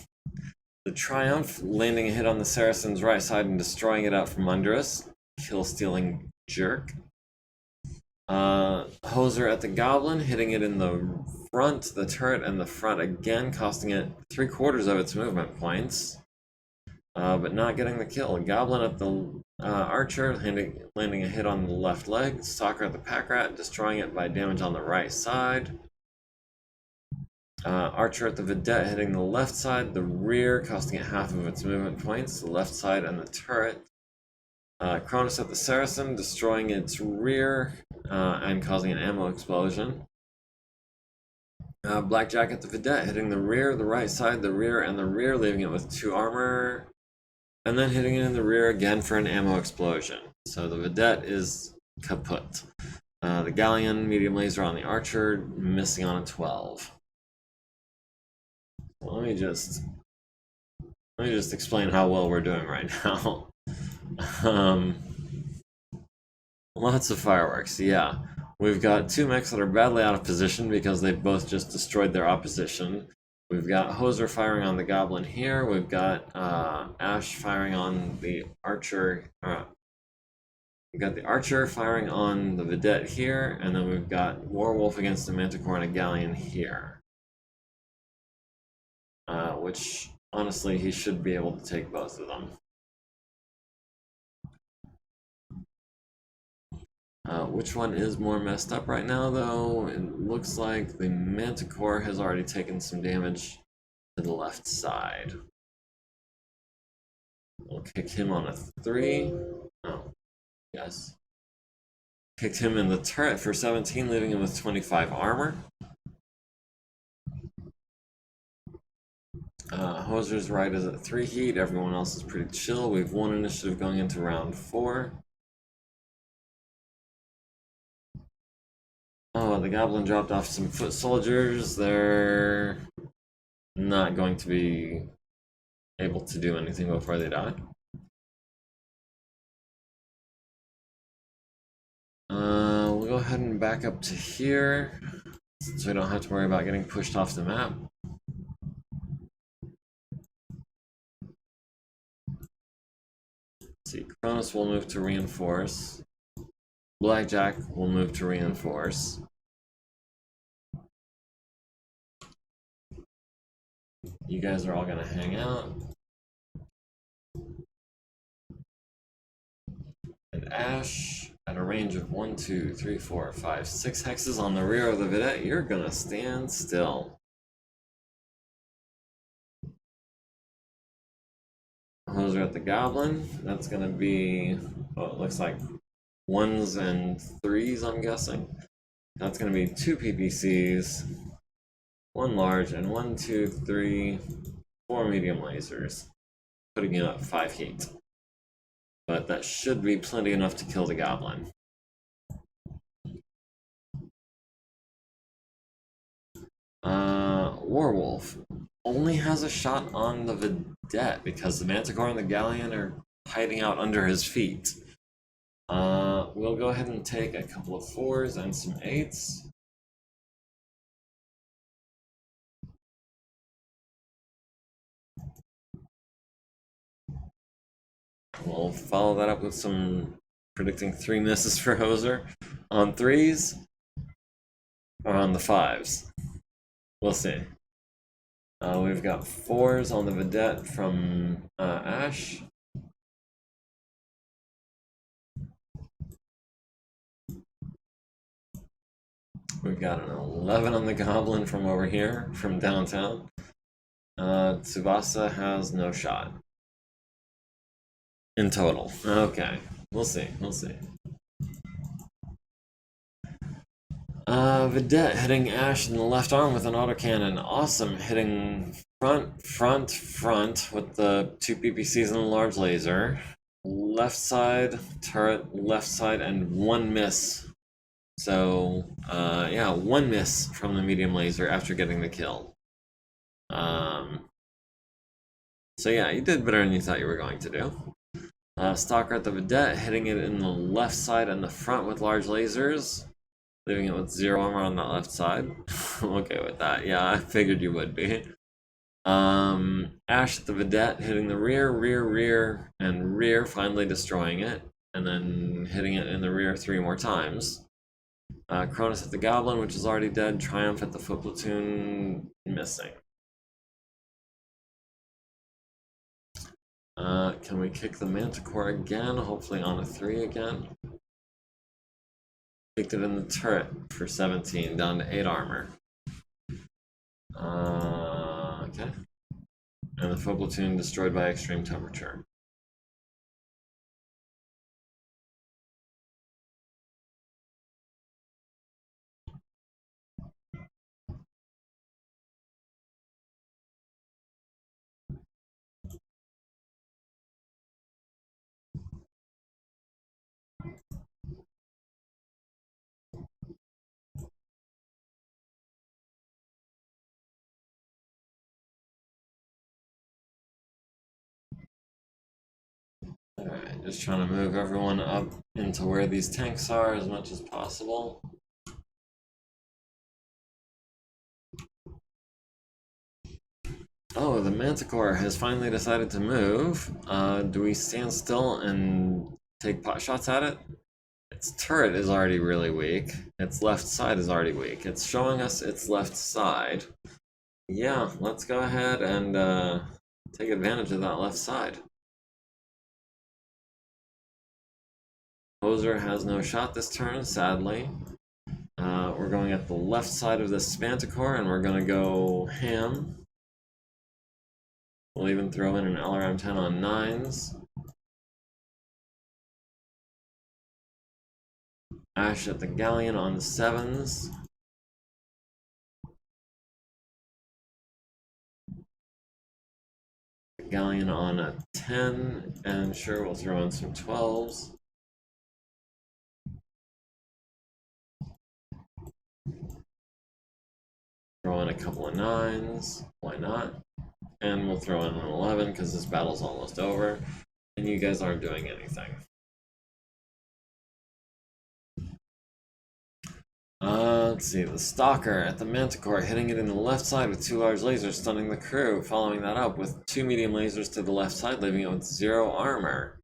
The Triumph landing a hit on the Saracen's right side and destroying it out from under us. Kill-stealing jerk. Hoser at the Goblin, hitting it in the front, the turret, and the front again, costing it 3/4 of its movement points. But not getting the kill. Goblin at the Archer, landing a hit on the left leg. Stalker at the pack rat, destroying it by damage on the right side. Archer at the Vedette, hitting the left side, the rear, costing it half of its movement points, the left side and the turret. Cronus at the Saracen, destroying its rear and causing an ammo explosion. Blackjack at the Vedette, hitting the rear, the right side, the rear, and the rear, leaving it with 2 armor. And then hitting it in the rear again for an ammo explosion. So the Vedette is kaput. The Galleon, medium laser on the Archer, missing on a 12. Let me just explain how well we're doing right now. Lots of fireworks, yeah. We've got 2 mechs that are badly out of position because they both just destroyed their opposition. We've got Hoser firing on the Goblin here. We've got Ash firing on the Archer. We've got the Archer firing on the Vedette here, and then we've got Warwolf against the Manticore and a Galleon here. Which, honestly, he should be able to take both of them. Which one is more messed up right now, though? It looks like the Manticore has already taken some damage to the left side. We'll kick him on a 3. Oh, yes. Kicked him in the turret for 17, leaving him with 25 armor. Hoser's right is at 3 heat. Everyone else is pretty chill. We have 1 initiative going into round 4. Oh, the Goblin dropped off some foot soldiers. They're not going to be able to do anything before they die. We'll go ahead and back up to here, so we don't have to worry about getting pushed off the map. Let's see, Cronus will move to reinforce. Blackjack will move to reinforce. You guys are all gonna hang out. And Ash, at a range of 1, 2, 3, 4, 5, 6 hexes on the rear of the vidette, you're gonna stand still. Hoser at the Goblin, that's gonna be, oh, it looks like 1s and 3s, I'm guessing. That's gonna be 2 PPCs, 1 large, and 1, 2, 3, 4 medium lasers, putting you at 5 heat. But that should be plenty enough to kill the Goblin. Warwolf only has a shot on the vidette because the Manticore and the Galleon are hiding out under his feet. We'll go ahead and take a couple of 4s and some 8s. We'll follow that up with some predicting 3 misses for Hoser on 3s or on the 5s. We'll see. We've got 4s on the vidette from Ash. We've got an 11 on the Goblin from over here, from downtown. Tsubasa has no shot. In total. Okay. We'll see. We'll see. Vidette hitting Ash in the left arm with an autocannon. Awesome. Hitting front with the 2 PPCs and a large laser. Left side, turret, left side, and 1 miss. So, yeah, 1 miss from the medium laser after getting the kill. So yeah, you did better than you thought you were going to do. Stalker at the vidette, hitting it in the left side and the front with large lasers, leaving it with 0 armor on that left side. I'm okay with that. Yeah, I figured you would be. Ash at the vidette, hitting the rear, and rear, finally destroying it, and then hitting it in the rear 3 more times. Cronus at the Goblin, which is already dead. Triumph at the foot platoon, missing. Can we kick the Manticore again? Hopefully on a 3 again. Kicked it in the turret for 17, down to 8 armor. Okay. And the foot platoon destroyed by extreme temperature. Alright, just trying to move everyone up into where these tanks are as much as possible. Oh, the Manticore has finally decided to move. Do we stand still and take pot shots at it? Its turret is already really weak. Its left side is already weak. It's showing us its left side. Yeah, let's go ahead and take advantage of that left side. Hoser has no shot this turn, sadly. We're going at the left side of this Spanticore, and we're gonna go ham. We'll even throw in an LRM-10 on 9s. Ash at the Galleon on 7s. The Galleon on a 10, and sure, we'll throw in some 12s. Throw in a couple of 9s, why not? And we'll throw in an 11 because this battle's almost over, and you guys aren't doing anything. Let's see, the Stalker at the Manticore, hitting it in the left side with 2 large lasers, stunning the crew, following that up with 2 medium lasers to the left side, leaving it with 0 armor.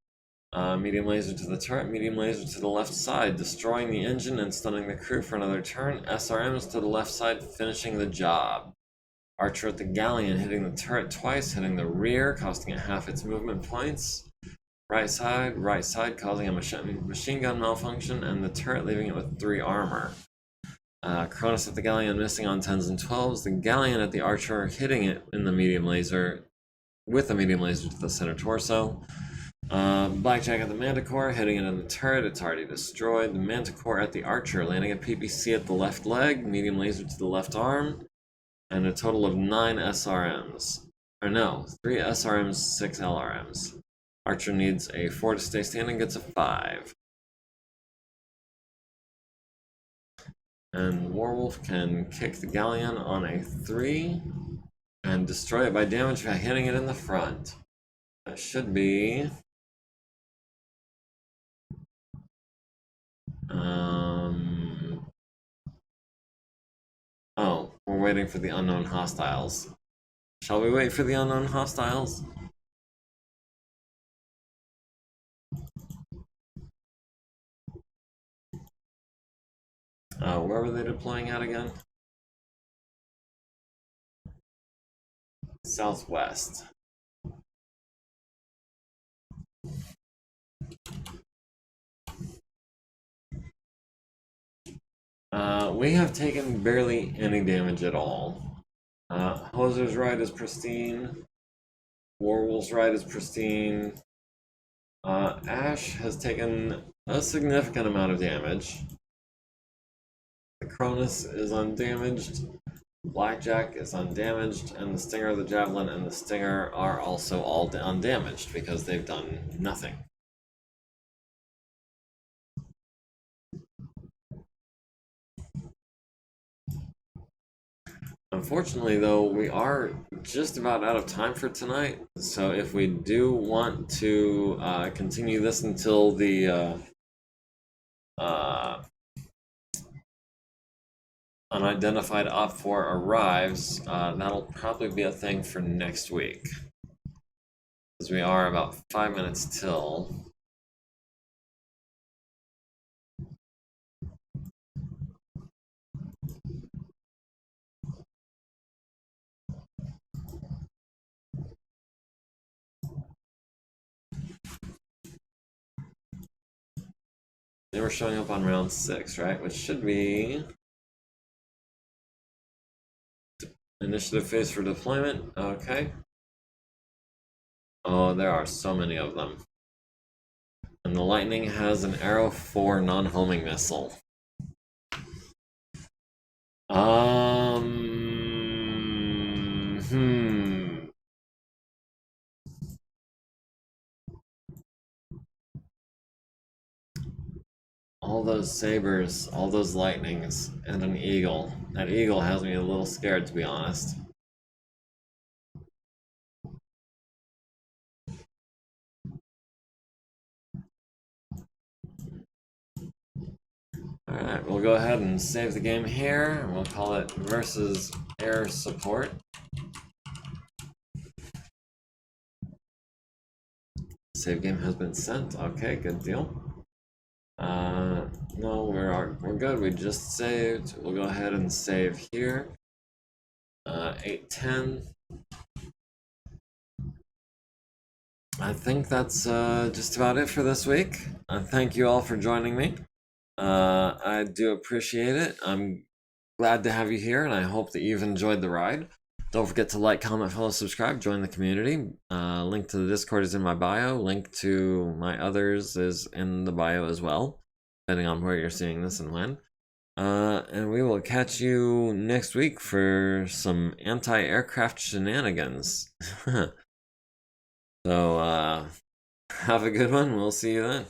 Medium laser to the turret, medium laser to the left side, destroying the engine and stunning the crew for another turn. SRMs to the left side, finishing the job. Archer at the Galleon, hitting the turret twice, hitting the rear, costing it half its movement points. Right side, causing a machine gun malfunction, and the turret leaving it with 3 armor. Cronus at the Galleon, missing on 10s and 12s. The Galleon at the Archer, hitting it in the medium laser, with a medium laser to the center torso. Blackjack at the Manticore, hitting it in the turret, it's already destroyed. The Manticore at the Archer, landing a PPC at the left leg, medium laser to the left arm, and a total of 9 SRMs. Or no, 3 SRMs, 6 LRMs. Archer needs a 4 to stay standing, gets a 5. And Warwolf can kick the Galleon on a 3 and destroy it by damage by hitting it in the front. That should be... Oh, we're waiting for the unknown hostiles. Shall we wait for the unknown hostiles? Where were they deploying at again? Southwest. We have taken barely any damage at all. Hoser's right is pristine. Warwolf's right is pristine. Ash has taken a significant amount of damage. The Cronus is undamaged. Blackjack is undamaged, and the Stinger, the Javelin, and the Stinger are also all undamaged because they've done nothing. Unfortunately, though, we are just about out of time for tonight, so if we do want to continue this until the unidentified opfor arrives, that'll probably be a thing for next week, because we are about 5 minutes till. They were showing up on round 6, right? Which should be initiative phase for deployment. Okay. Oh, there are so many of them. And the Lightning has an Arrow 4 non-homing missile. All those sabers, all those lightnings, and an eagle. That eagle has me a little scared, to be honest. Alright, we'll go ahead and save the game here, and we'll call it versus air support. Save game has been sent. Okay, good deal. No, we're good. We just saved. We'll go ahead and save here. 810. I think that's just about it for this week. Thank you all for joining me. I do appreciate it. I'm glad to have you here, and I hope that you've enjoyed the ride. Don't forget to like, comment, follow, subscribe, join the community. Link to the Discord is in my bio. Link to my others is in the bio as well, depending on where you're seeing this and when. And we will catch you next week for some anti-aircraft shenanigans. So, have a good one. We'll see you then.